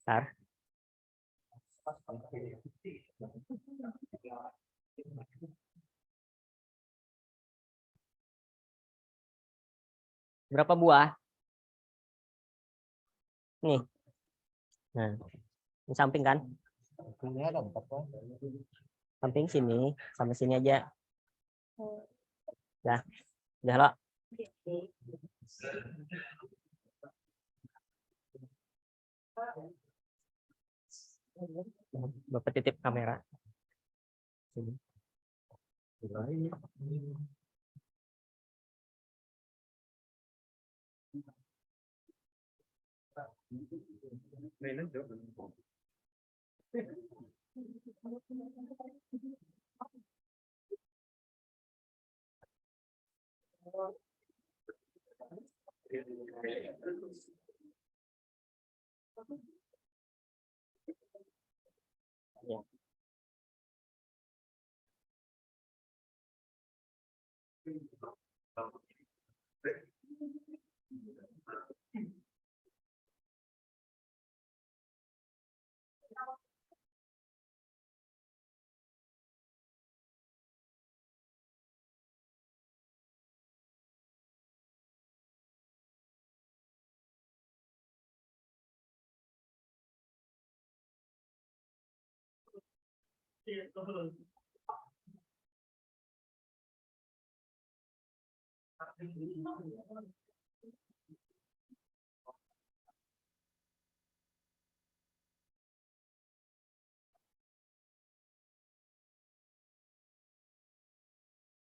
Bentar. Berapa buah? Nih. Nah, ini samping kan? Samping sini, sama sini aja. Dah, udah lo. Bapak titip kamera. Sini. Ya.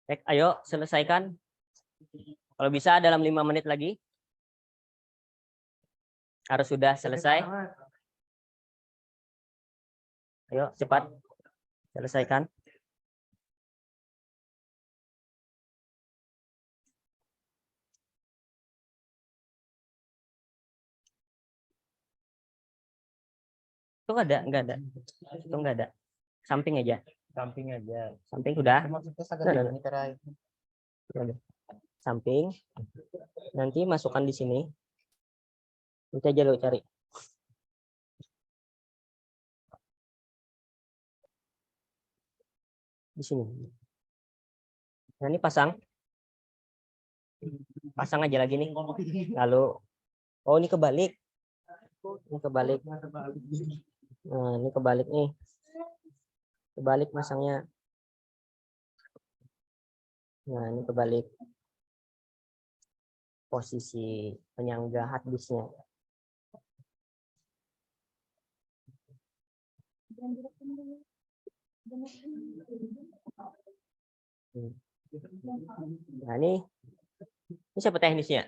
Baik, ayo selesaikan. Kalau bisa dalam 5 menit lagi. Harus sudah selesai. Ayo cepat selesaikan. Itu enggak ada. Itu enggak ada. Samping aja. Samping aja. Samping sudah. Samping. Nanti masukkan di sini. Nanti aja lo cari. Di sini. Nah, ini pasang. Pasang aja lagi nih. Lalu oh ini kebalik. Ini kebalik. Nah, ini kebalik nih. Kebalik masangnya. Nah, ini kebalik. Posisi penyangga harddisknya. Nah, ini siapa teknisnya?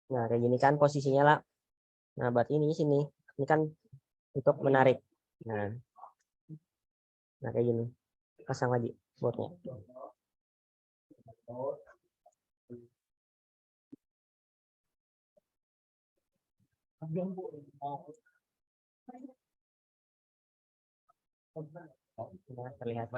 Nah, kayak gini kan posisinya lah. Nah, berarti ini sini. Ini kan untuk menarik. Nah, nah kayak gini. Pasang lagi botnya. Nah, terlihat.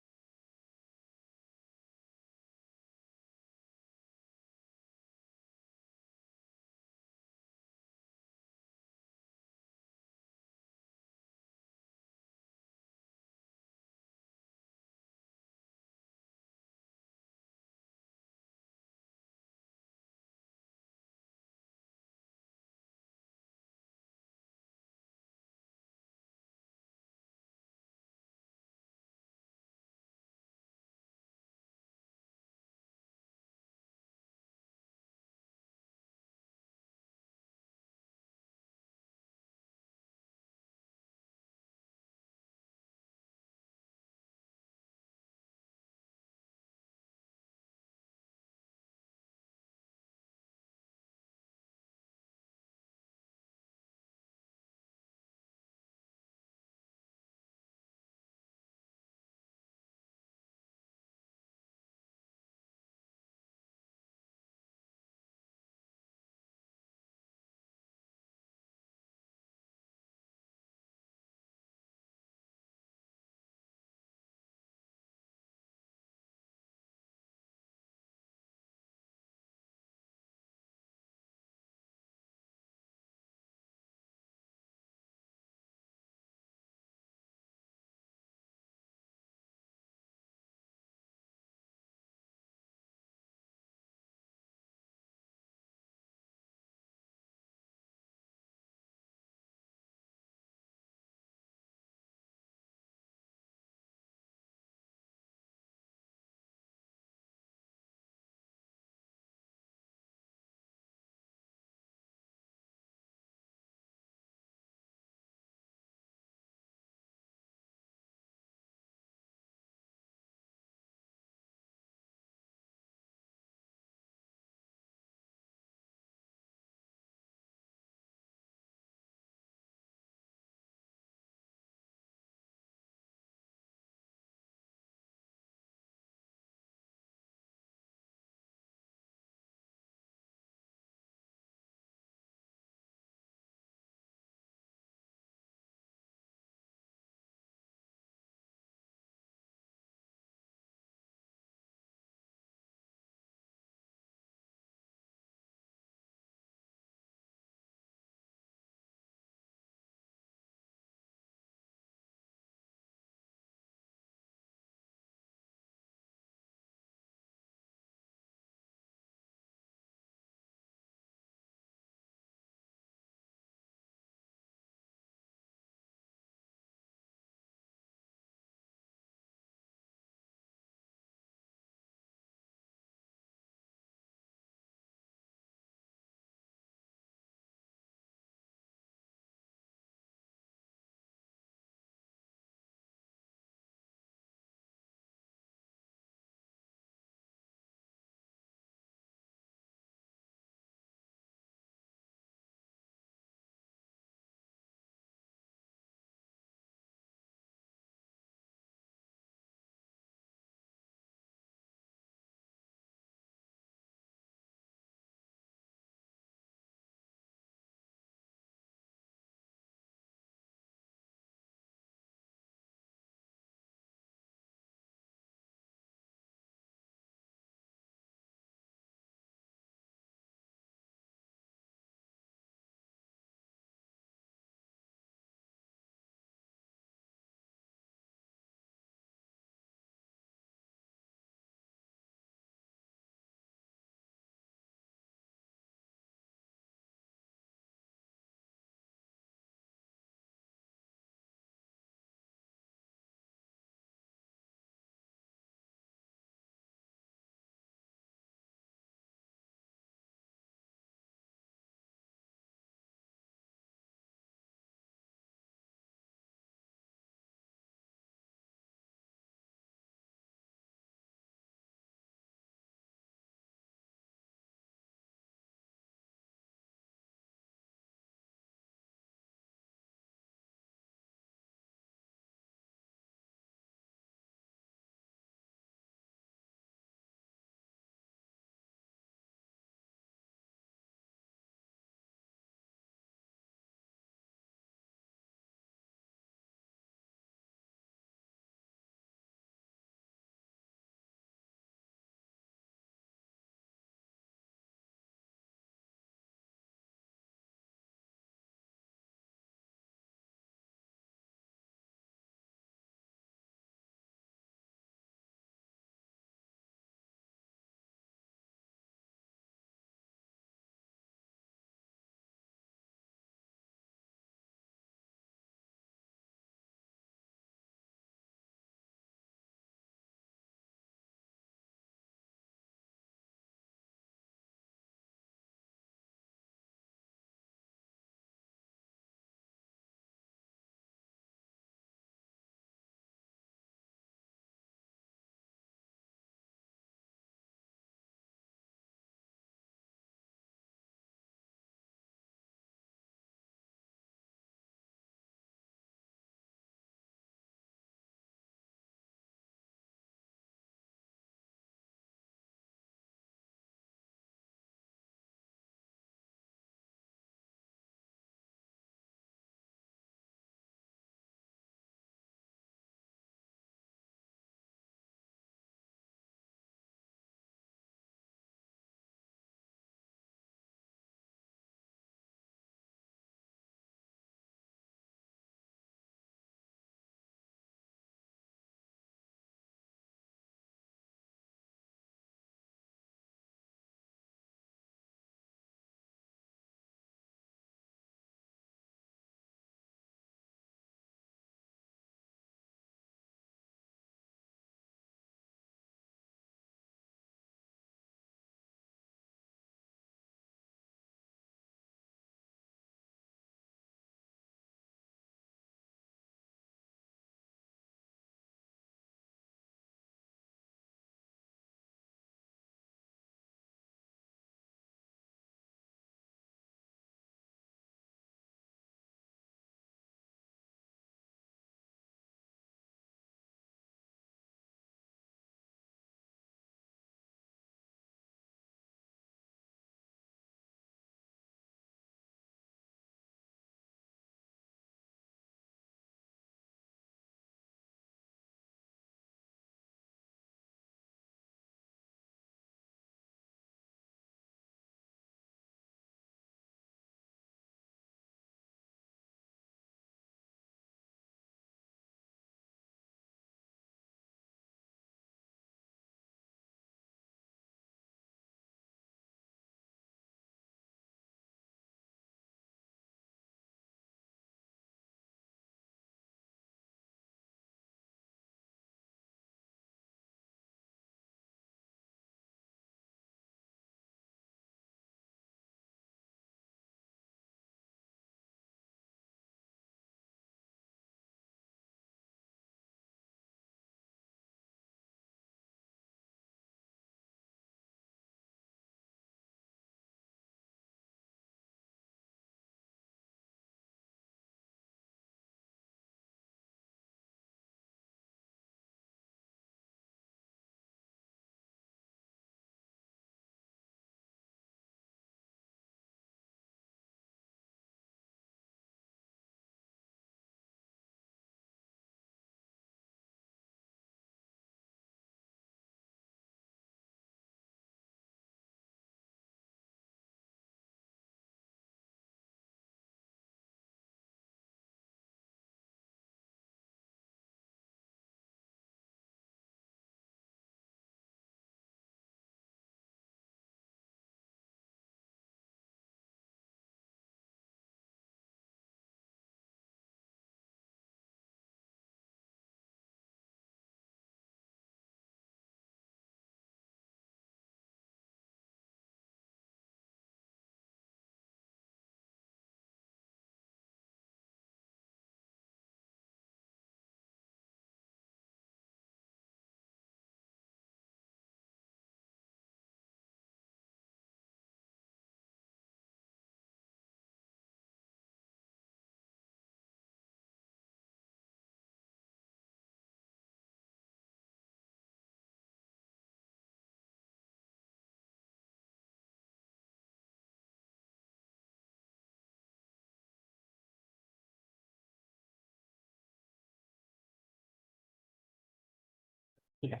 Tidak.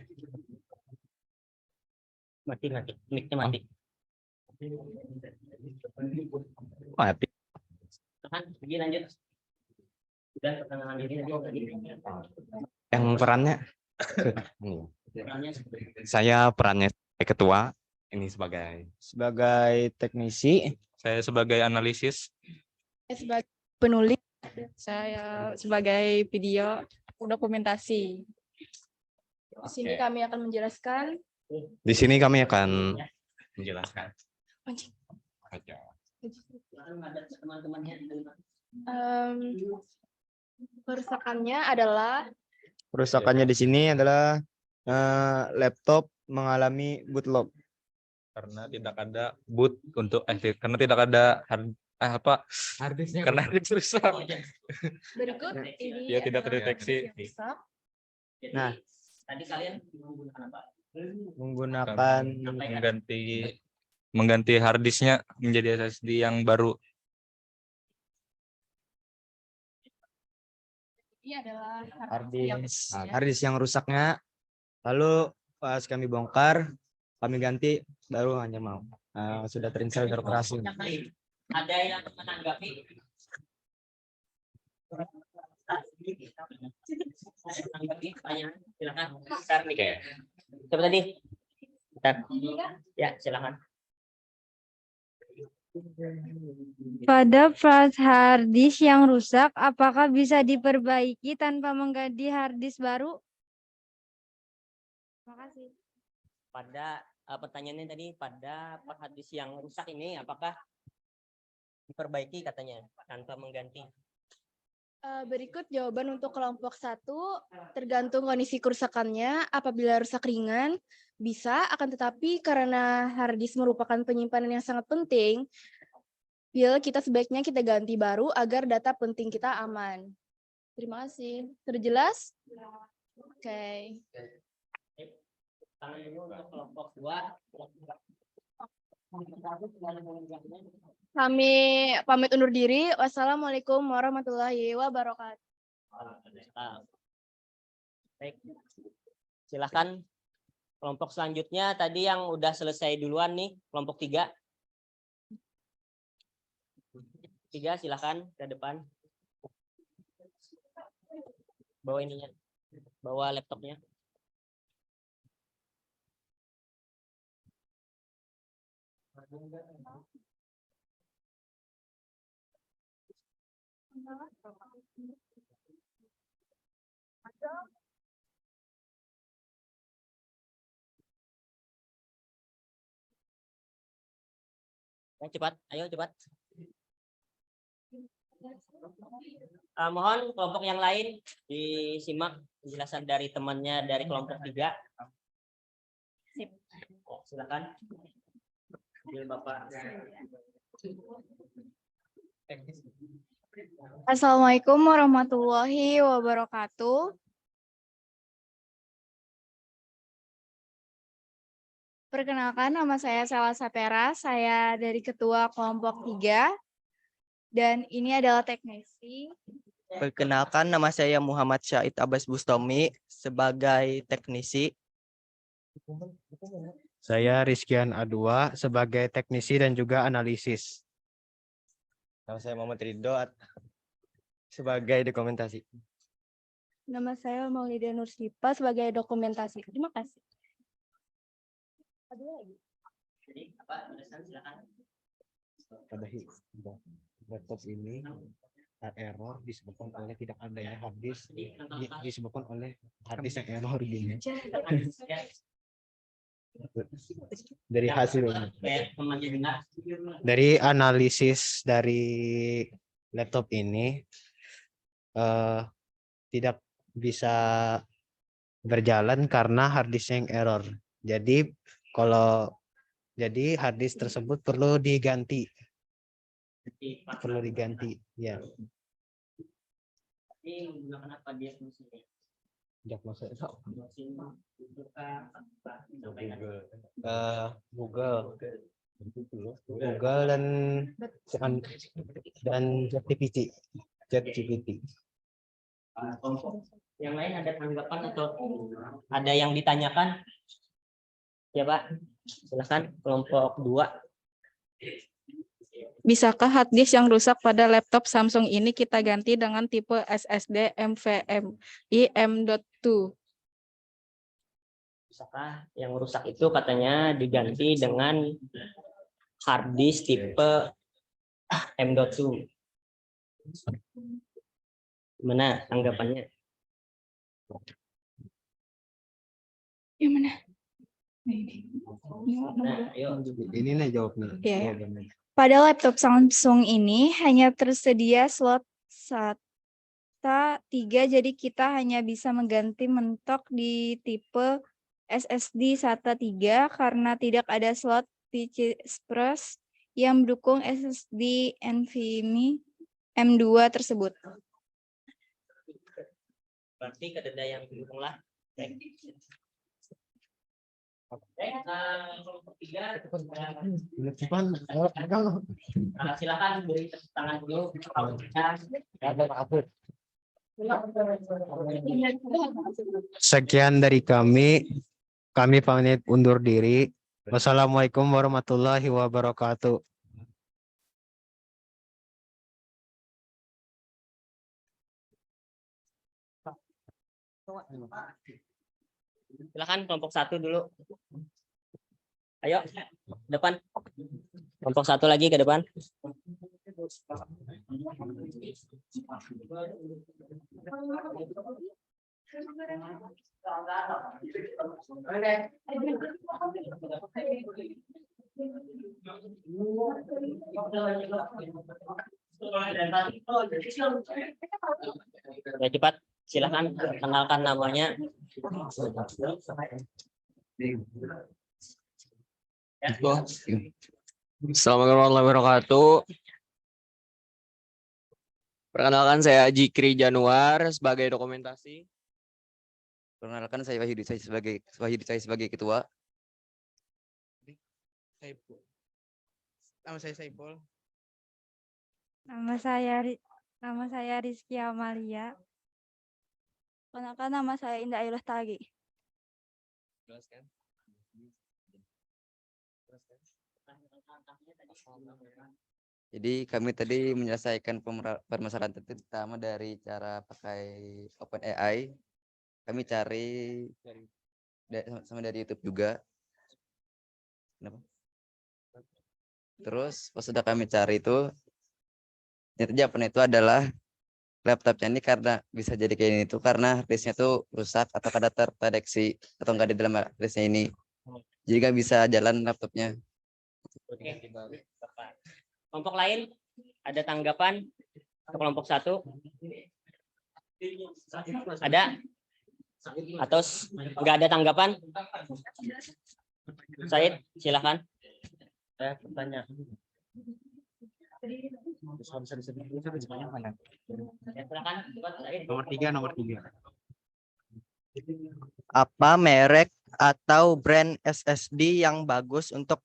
Mati, mic-nya mati. Mati. Kan, pergi lanjut. Sudah pertengahan diri tadi. Yang perannya Perannya saya perannya sebagai ketua, ini sebagai teknisi. saya sebagai analisis. Saya sebagai penulis, saya sebagai video dokumentasi. Di sini Oke. kami akan menjelaskan Di sini kami akan menjelaskan. Oke. ada teman-temannya. kerusakannya adalah Kerusakannya di sini adalah laptop mengalami bootlock. Karena tidak ada boot untuk karena tidak ada harddisknya karena harddisk rusak. berikut ini Ya, tidak adalah terdeteksi. yang rusak. Nah. Tadi kalian menggunakan apa? Menggunakan mengganti harddisknya menjadi SSD yang baru. Ini adalah harddisk yang rusaknya. Lalu pas kami bongkar, kami ganti, baru hanya mau sudah terinstall beroperasi. Ada yang menanggapi? Pertanyaan, silakan. Bentar nih kayak. Coba tadi. Bentar. Ya, silakan. Pada flash hard disk yang rusak, apakah bisa diperbaiki tanpa mengganti hard disk baru? Terima kasih. Pada pertanyaannya tadi, pada hard disk yang rusak ini, apakah diperbaiki katanya tanpa mengganti? Berikut jawaban untuk kelompok 1, tergantung kondisi kerusakannya. Apabila rusak ringan, bisa, akan tetapi karena hard disk merupakan penyimpanan yang sangat penting, kita sebaiknya kita ganti baru agar data penting kita aman. Terima kasih. Terjelas? Oke. Tangan dulu untuk kelompok 2. Kami pamit undur diri. Wassalamualaikum warahmatullahi wabarakatuh. Baik. Silakan kelompok selanjutnya tadi yang udah selesai duluan nih, kelompok 3. 3 silakan ke depan. Bawa ininya. Bawa laptopnya. Ya, cepat, ayo cepat. Mohon kelompok yang lain disimak penjelasan dari temannya dari kelompok 3. Silakan. Bapak. Assalamualaikum warahmatullahi wabarakatuh. Perkenalkan, nama saya Sela Sapera, saya dari ketua kelompok 3, dan ini adalah teknisi. Perkenalkan, nama saya Muhammad Syahid Abbas Bustomi sebagai teknisi. Saya Rizkian A2 sebagai teknisi dan juga analisis. Nama saya Muhammad Ridho sebagai dokumentasi. Nama saya Maulidia Nursipa sebagai dokumentasi. Terima kasih. Ada lagi? Jadi apa silakan. Pada laptop ini error disebabkan oleh tidak adanya hard disk, disebabkan oleh hard disk yang error gini. Dari hasil dari analisis dari laptop ini tidak bisa berjalan karena hard disk yang error. Jadi hard disk tersebut perlu diganti. Ya. Ini menggunakan apa dia fungsinya? Google dan ChatGPT. Yang lain ada tanggapan atau ada yang ditanyakan? Ya Pak, silakan kelompok 2. Bisakah hard disk yang rusak pada laptop Samsung ini kita ganti dengan tipe SSD NVMe M.2? Bisakah yang rusak itu katanya diganti dengan hard disk tipe M.2? Gimana tanggapannya? Yang mana? Nah, ayo. Ini nih jawabnya. Iya. Jawabannya. Pada laptop Samsung ini hanya tersedia slot SATA 3, jadi kita hanya bisa mengganti mentok di tipe SSD SATA 3 karena tidak ada slot PCI Express yang mendukung SSD NVMe M2 tersebut. Berarti kada yang didukung lah. Kelompok 3. Silakan beri tepuk tangan dulu. Sekian dari kami. Kami pamit undur diri. Wassalamualaikum warahmatullahi wabarakatuh. Silakan kelompok 1 dulu. Ayo, depan. Kelompok 1 lagi ke depan. Ya, cepat. Silakan kenalkan namanya. Assalamualaikum warahmatullahi wabarakatuh. Perkenalkan saya Jikri Januar sebagai dokumentasi. Perkenalkan saya Wahyudi saya sebagai ketua. Nama saya Saiful. Nama saya Rizky Amalia. Perkenalkan nama saya Indah Ayu Lestari. Jadi kami tadi menyelesaikan permasalahan terutama dari cara pakai OpenAI. Kami cari sama dari YouTube juga. Kenapa? Terus pas sudah kami cari itu, ternyata jawabannya itu adalah laptopnya ini karena bisa jadi kayak ini tuh karena harddisknya tuh rusak atau kada terdeteksi atau enggak di dalam harddisknya ini. Jadi nggak bisa jalan laptopnya. Kelompok lain ada tanggapan ke kelompok 1? Ada? Atau nggak ada tanggapan? Said, silakan. Saya bertanya. Nomor 3. Apa merek atau brand SSD yang bagus untuk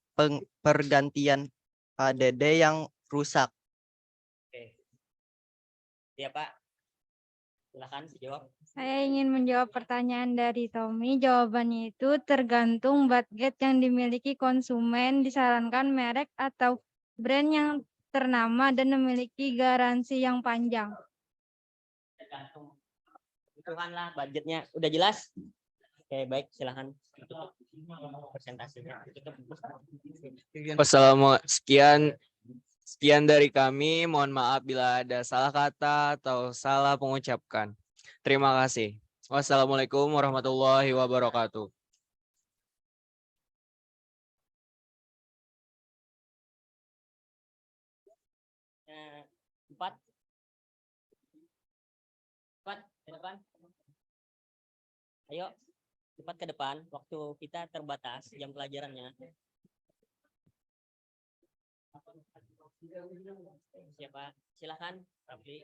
pergantian HDD yang rusak? Oke. Iya Pak. Silakan dijawab. Saya ingin menjawab pertanyaan dari Tommy. Jawabannya itu tergantung budget yang dimiliki konsumen, disarankan merek atau brand yang ternama dan memiliki garansi yang panjang. Tergantung kebutuhan lah budgetnya. Udah jelas? Oke, baik, silakan tutup presentasinya. Sekian dari kami. Mohon maaf bila ada salah kata atau salah pengucapkan. Terima kasih. Wassalamualaikum warahmatullahi wabarakatuh. Empat ke depan. Ayo, cepat ke depan. Waktu kita terbatas jam pelajarannya. Siapa? Silakan, Rafli,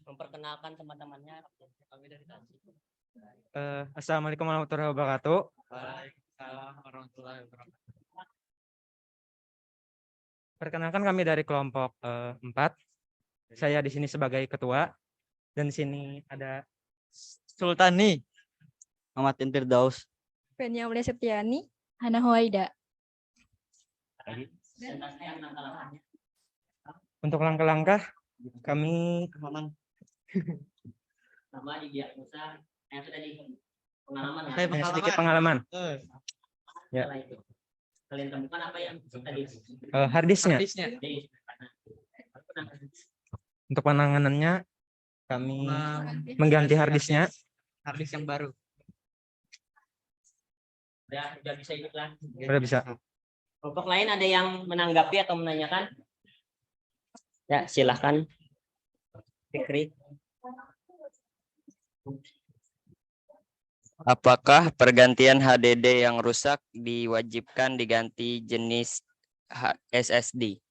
memperkenalkan teman-temannya. Kami dari Tasik. Assalamualaikum warahmatullahi wabarakatuh. Waalaikumsalam warahmatullahi wabarakatuh. Perkenalkan kami dari kelompok 4. Saya di sini sebagai ketua. Dan di sini ada Sultani. Muhammad Firdaus. Fenia Aulia Septiani. Hana Huwaida. Untuk langkah-langkah kami Sama di diagnosa yang tadi pengalaman. hanya sedikit pengalaman. Ya. Setelah itu kalian temukan apa yang tadi? Harddisknya. Jadi, Untuk penanganannya kami mengganti harddisknya. Harddisk yang baru. udah bisa ikut lah. Udah bisa. Kelompok lain ada yang menanggapi atau menanyakan? Ya, silahkan. Fikri. Apakah pergantian HDD yang rusak diwajibkan diganti jenis SSD?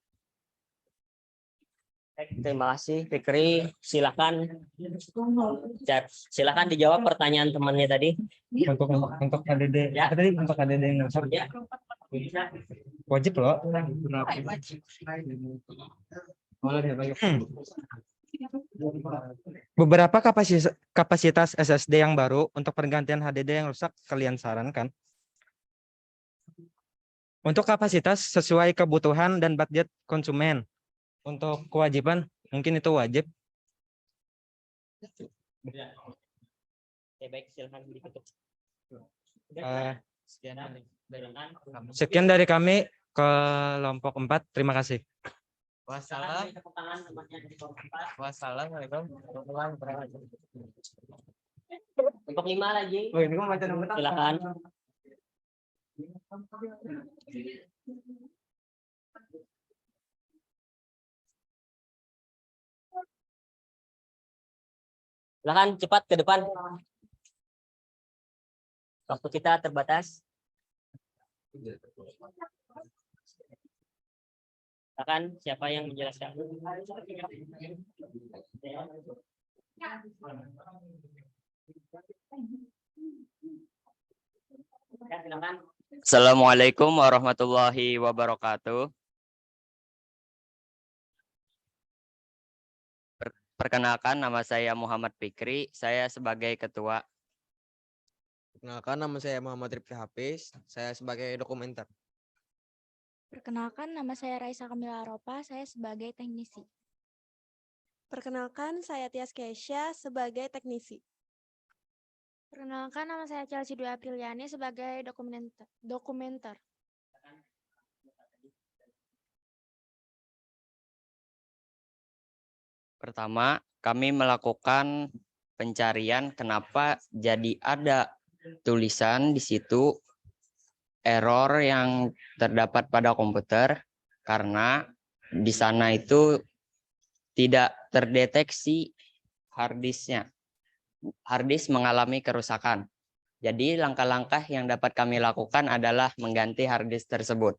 Terima kasih Fikri. Silahkan. Silahkan dijawab pertanyaan temannya tadi. Untuk HDD. Ya. Tadi untuk HDD yang rusak. Ya. Bisa. Wajib loh. Beberapa kapasitas SSD yang baru untuk pergantian HDD yang rusak kalian sarankan. Untuk kapasitas sesuai kebutuhan dan budget konsumen. Untuk kewajiban mungkin itu wajib. Ya, baik, silahkan ditutup. Sekian dari kami kelompok 4. Terima kasih. Wassalamualaikum. Untuk 5 lagi. Silakan. Silakan cepat ke depan. Waktu kita terbatas. Silakan siapa yang menjelaskan? Ya, silakan. Assalamualaikum warahmatullahi wabarakatuh. Perkenalkan, nama saya Muhammad Fikri. Saya sebagai ketua. Perkenalkan, nama saya Muhammad Rifki Hafiz. Saya sebagai dokumenter. Perkenalkan, nama saya Raisa Kamila Aropa, saya sebagai teknisi. Perkenalkan, saya Tias Kesha sebagai teknisi. Perkenalkan, nama saya Chelsea Dwi Apriliani sebagai dokumenter. Pertama, kami melakukan pencarian kenapa jadi ada tulisan di situ error yang terdapat pada komputer karena di sana itu tidak terdeteksi harddisknya. Harddisk mengalami kerusakan. Jadi langkah-langkah yang dapat kami lakukan adalah mengganti harddisk tersebut.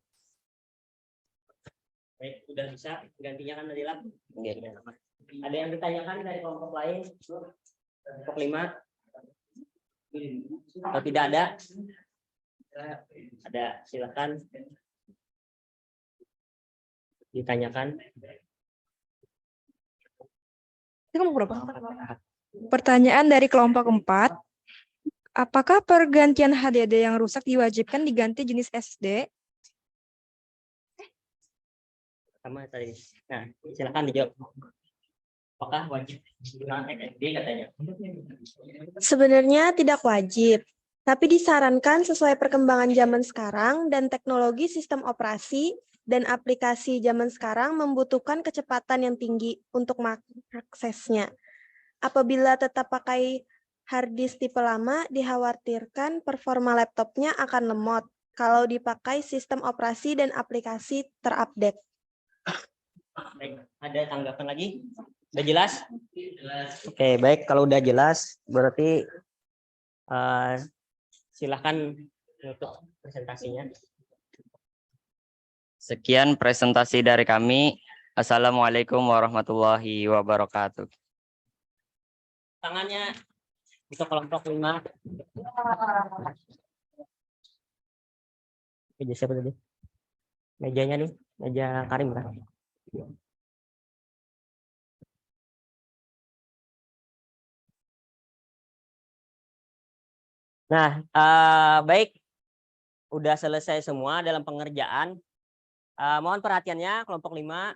Baik, sudah bisa gantinya kan dari lab. Ada yang ditanyakan dari kelompok lain? Kelompok 5? Atau tidak ada? Ada, silakan ditanyakan. Pertanyaan dari kelompok 4. Apakah pergantian HDD yang rusak diwajibkan diganti jenis SSD? Sama tadi. Nah, silakan dijawab. Apakah wajib menggunakan SSD katanya? Sebenarnya tidak wajib, tapi disarankan sesuai perkembangan zaman sekarang dan teknologi sistem operasi dan aplikasi zaman sekarang membutuhkan kecepatan yang tinggi untuk mengaksesnya. Apabila tetap pakai hard disk tipe lama, dikhawatirkan performa laptopnya akan lemot kalau dipakai sistem operasi dan aplikasi terupdate. Baik, ada tanggapan lagi? Udah jelas? Oke, baik. Kalau udah jelas, berarti silahkan untuk presentasinya. Sekian presentasi dari kami. Assalamualaikum warahmatullahi wabarakatuh. Tangannya untuk kelompok 5. Meja siapa tadi? Mejanya nih, meja Karim kan? Nah, baik, udah selesai semua dalam pengerjaan. Mohon perhatiannya kelompok 5.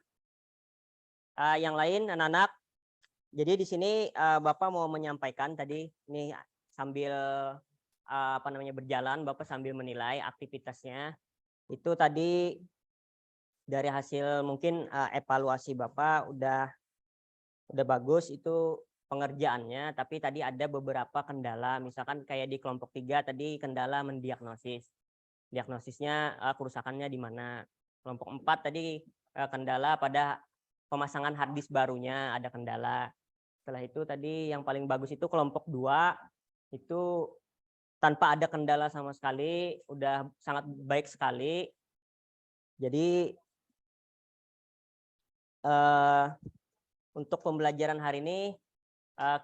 Yang lain anak-anak. Jadi di sini Bapak mau menyampaikan tadi ini sambil berjalan, Bapak sambil menilai aktivitasnya. Itu tadi dari hasil mungkin evaluasi Bapak udah bagus itu pengerjaannya, tapi tadi ada beberapa kendala, misalkan kayak di kelompok 3 tadi kendala mendiagnosis. Diagnosisnya kerusakannya di mana. Kelompok 4 tadi kendala pada pemasangan hard disk barunya ada kendala. Setelah itu tadi yang paling bagus itu kelompok 2 itu tanpa ada kendala sama sekali, udah sangat baik sekali. Jadi untuk pembelajaran hari ini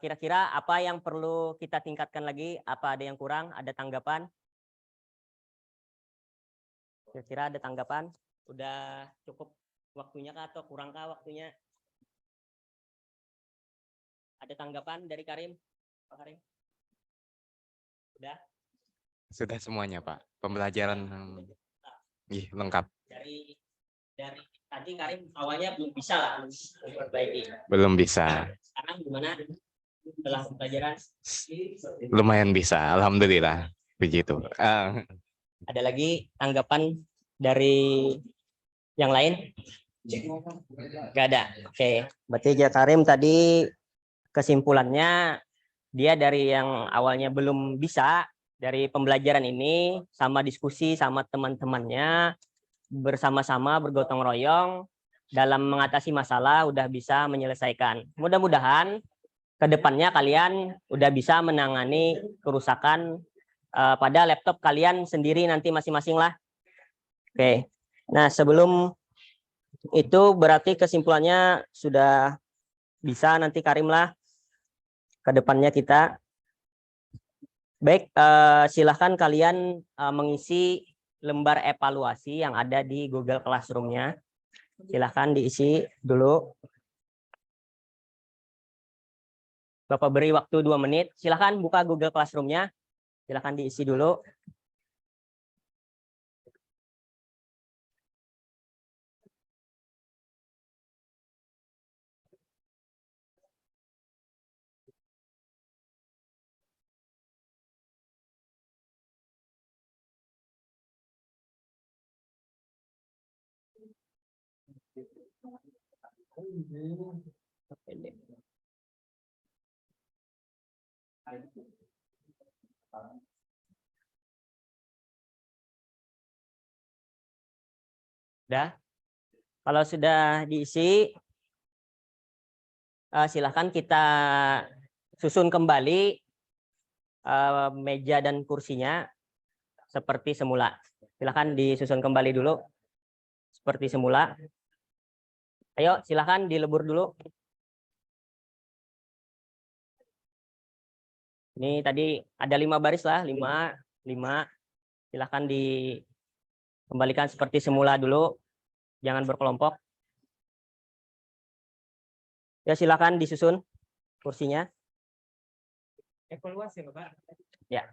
kira-kira apa yang perlu kita tingkatkan lagi? Apa ada yang kurang? Ada tanggapan? Kira-kira ada tanggapan? Udah cukup waktunya kah atau kurang kah waktunya? Ada tanggapan dari Karim? Pak Karim? Udah? Sudah semuanya, Pak. Pembelajaran lengkap. Dari tadi Karim awalnya belum bisa lah memperbaiki. Belum bisa. Sekarang gimana? Setelah pembelajaran? Lumayan bisa, alhamdulillah. Begitu. Ada lagi tanggapan dari yang lain? Gak ada. Oke, berarti ya Karim tadi kesimpulannya dia dari yang awalnya belum bisa dari pembelajaran ini sama diskusi sama teman-temannya bersama-sama bergotong royong dalam mengatasi masalah udah bisa menyelesaikan. Mudah-mudahan kedepannya kalian udah bisa menangani kerusakan pada laptop kalian sendiri nanti masing-masing lah. Oke, nah sebelum itu berarti kesimpulannya sudah bisa nanti Karim lah kedepannya kita. Baik, silahkan kalian mengisi lembar evaluasi yang ada di Google Classroom-nya. Silahkan diisi dulu. Bapak beri waktu 2 menit. Silahkan buka Google Classroom-nya. Silahkan diisi dulu. Udah? Kalau sudah diisi, silahkan kita susun kembali meja dan kursinya seperti semula. Silahkan disusun kembali dulu seperti semula. Ayo, silahkan dilebur dulu. Ini tadi ada 5 baris lah, 5. Silahkan dikembalikan seperti semula dulu. Jangan berkelompok. Ya, silahkan disusun kursinya. Evaluasi, Bapak. Ya.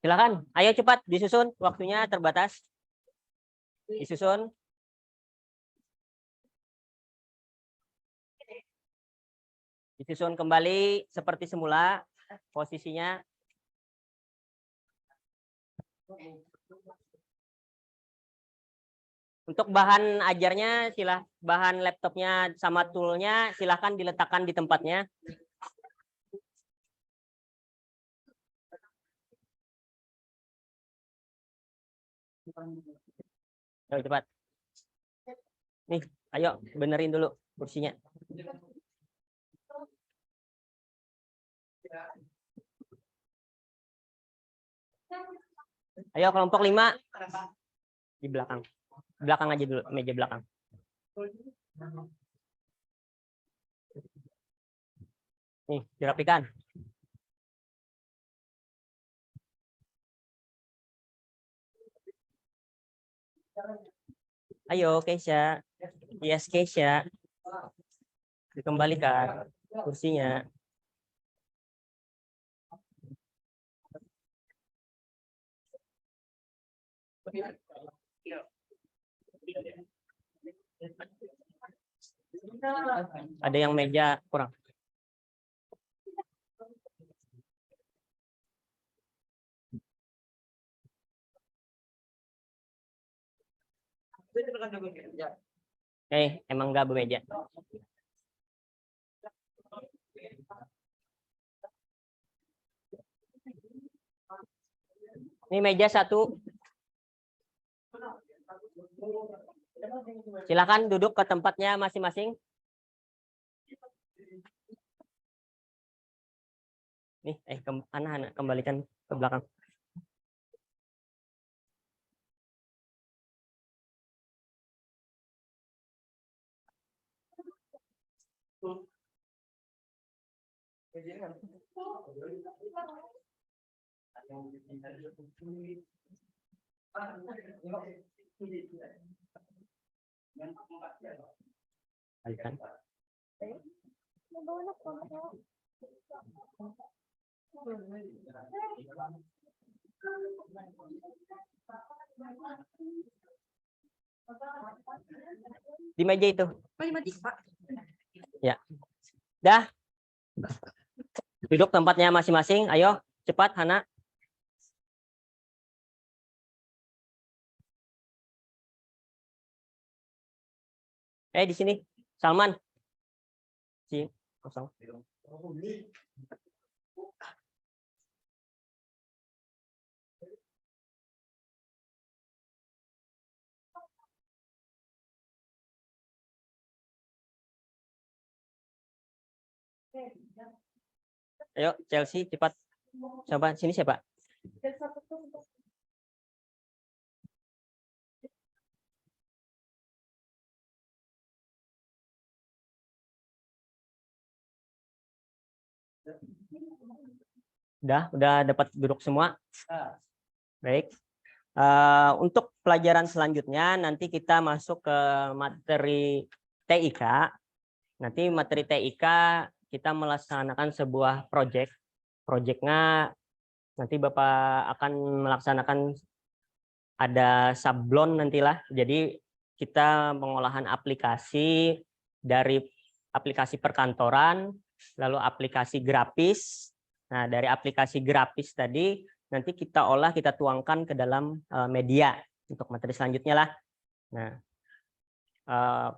Silakan, ayo cepat disusun, waktunya terbatas. Disusun. Disusun kembali seperti semula posisinya. Untuk bahan ajarnya, bahan laptopnya sama toolnya silahkan diletakkan di tempatnya. Ayo cepat. Nih, ayo benerin dulu kursinya. Ayo kelompok 5 di belakang. Belakang aja dulu, meja belakang. Nih, dirapikan. Ayo, Keisha. Yes, Keisha. Dikembalikan kursinya. Ada yang meja kurang. Emang nggak bermeja. Ini meja 1. Silakan duduk ke tempatnya masing-masing. Nih, anak-anak kembalikan ke belakang. Alkan. Di meja itu. Ya. Dah. Duduk tempatnya masing-masing. Ayo, cepat Hana. Di sini. Salman. Si kosong. Ayo, Chelsea, cepat. Coba sini siapa? Udah dapat duduk semua. Baik. Untuk pelajaran selanjutnya nanti kita masuk ke materi TIK. Nanti materi TIK kita melaksanakan sebuah proyek. Proyeknya nanti Bapak akan melaksanakan ada sablon nantilah. Jadi kita pengolahan aplikasi dari aplikasi perkantoran, lalu aplikasi grafis. Nah, dari aplikasi grafis tadi nanti kita olah, kita tuangkan ke dalam media untuk materi selanjutnya lah. Nah,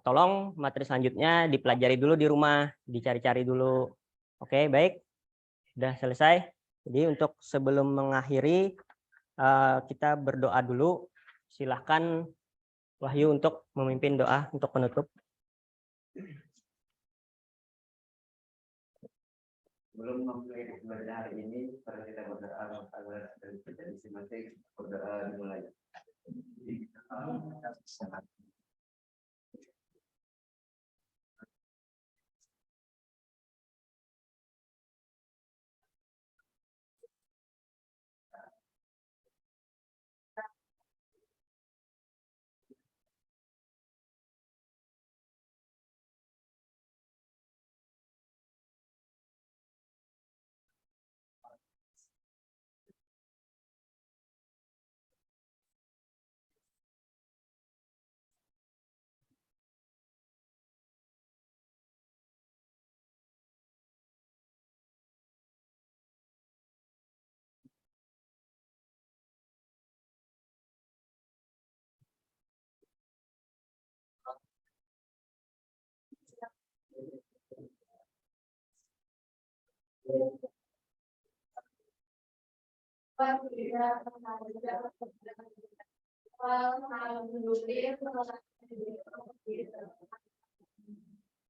tolong materi selanjutnya dipelajari dulu di rumah, dicari-cari dulu. Oke, baik. Sudah selesai. Jadi untuk sebelum mengakhiri, kita berdoa dulu. Silahkan Wahyu untuk memimpin doa untuk penutup. Belum memulai ibadah hari ini, para kita berdoa agar terjadi masing-masing berdoa dimulai.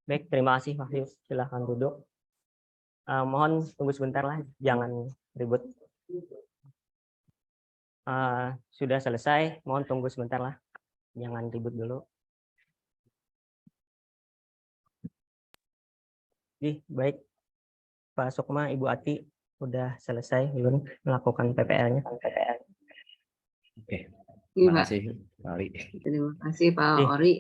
Baik, terima kasih Wahyu. Silahkan duduk. Mohon tunggu sebentar lah, jangan ribut. Sudah selesai, mohon tunggu sebentar lah, jangan ribut dulu. Baik, Pak Sukma, Ibu Ati, udah selesai belum melakukan PPL-nya? Oke. Iya, Terima Pak. kasih, Pak Ari. Terima kasih Pak Ih. Ori.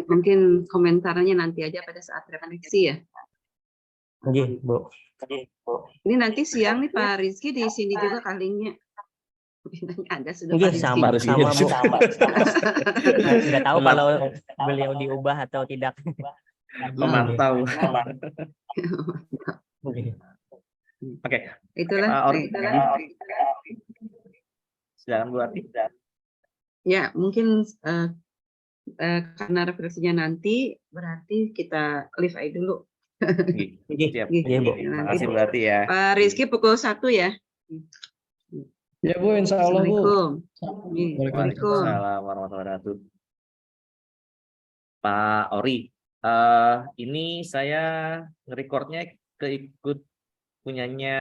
Mungkin komentarnya nanti aja pada saat refleksi ya. Nggih, Bu. Ini nanti siang nih Pak Rizky di sini juga kalinya. Ada sudah Pak Nggih, Rizky. sama Rizky. sama, Bu. Nggak tahu Memang- kalau beliau diubah atau tidak. Memantau. Nggih. Oke, Itulah. Pak Ori. Silakan Bu Ati. Ya, mungkin karena refleksinya nanti berarti kita live aja dulu. Nggih, Siap. nggih, Bu. Terima kasih Bu Ati ya. Pak Rizky pukul 1 ya. Ya Bu, insya Allah Bu. Assalamualaikum. Waalaikumsalam warahmatullahi wabarakatuh. Pak Ori, ini saya nge-recordnya keikut punyanya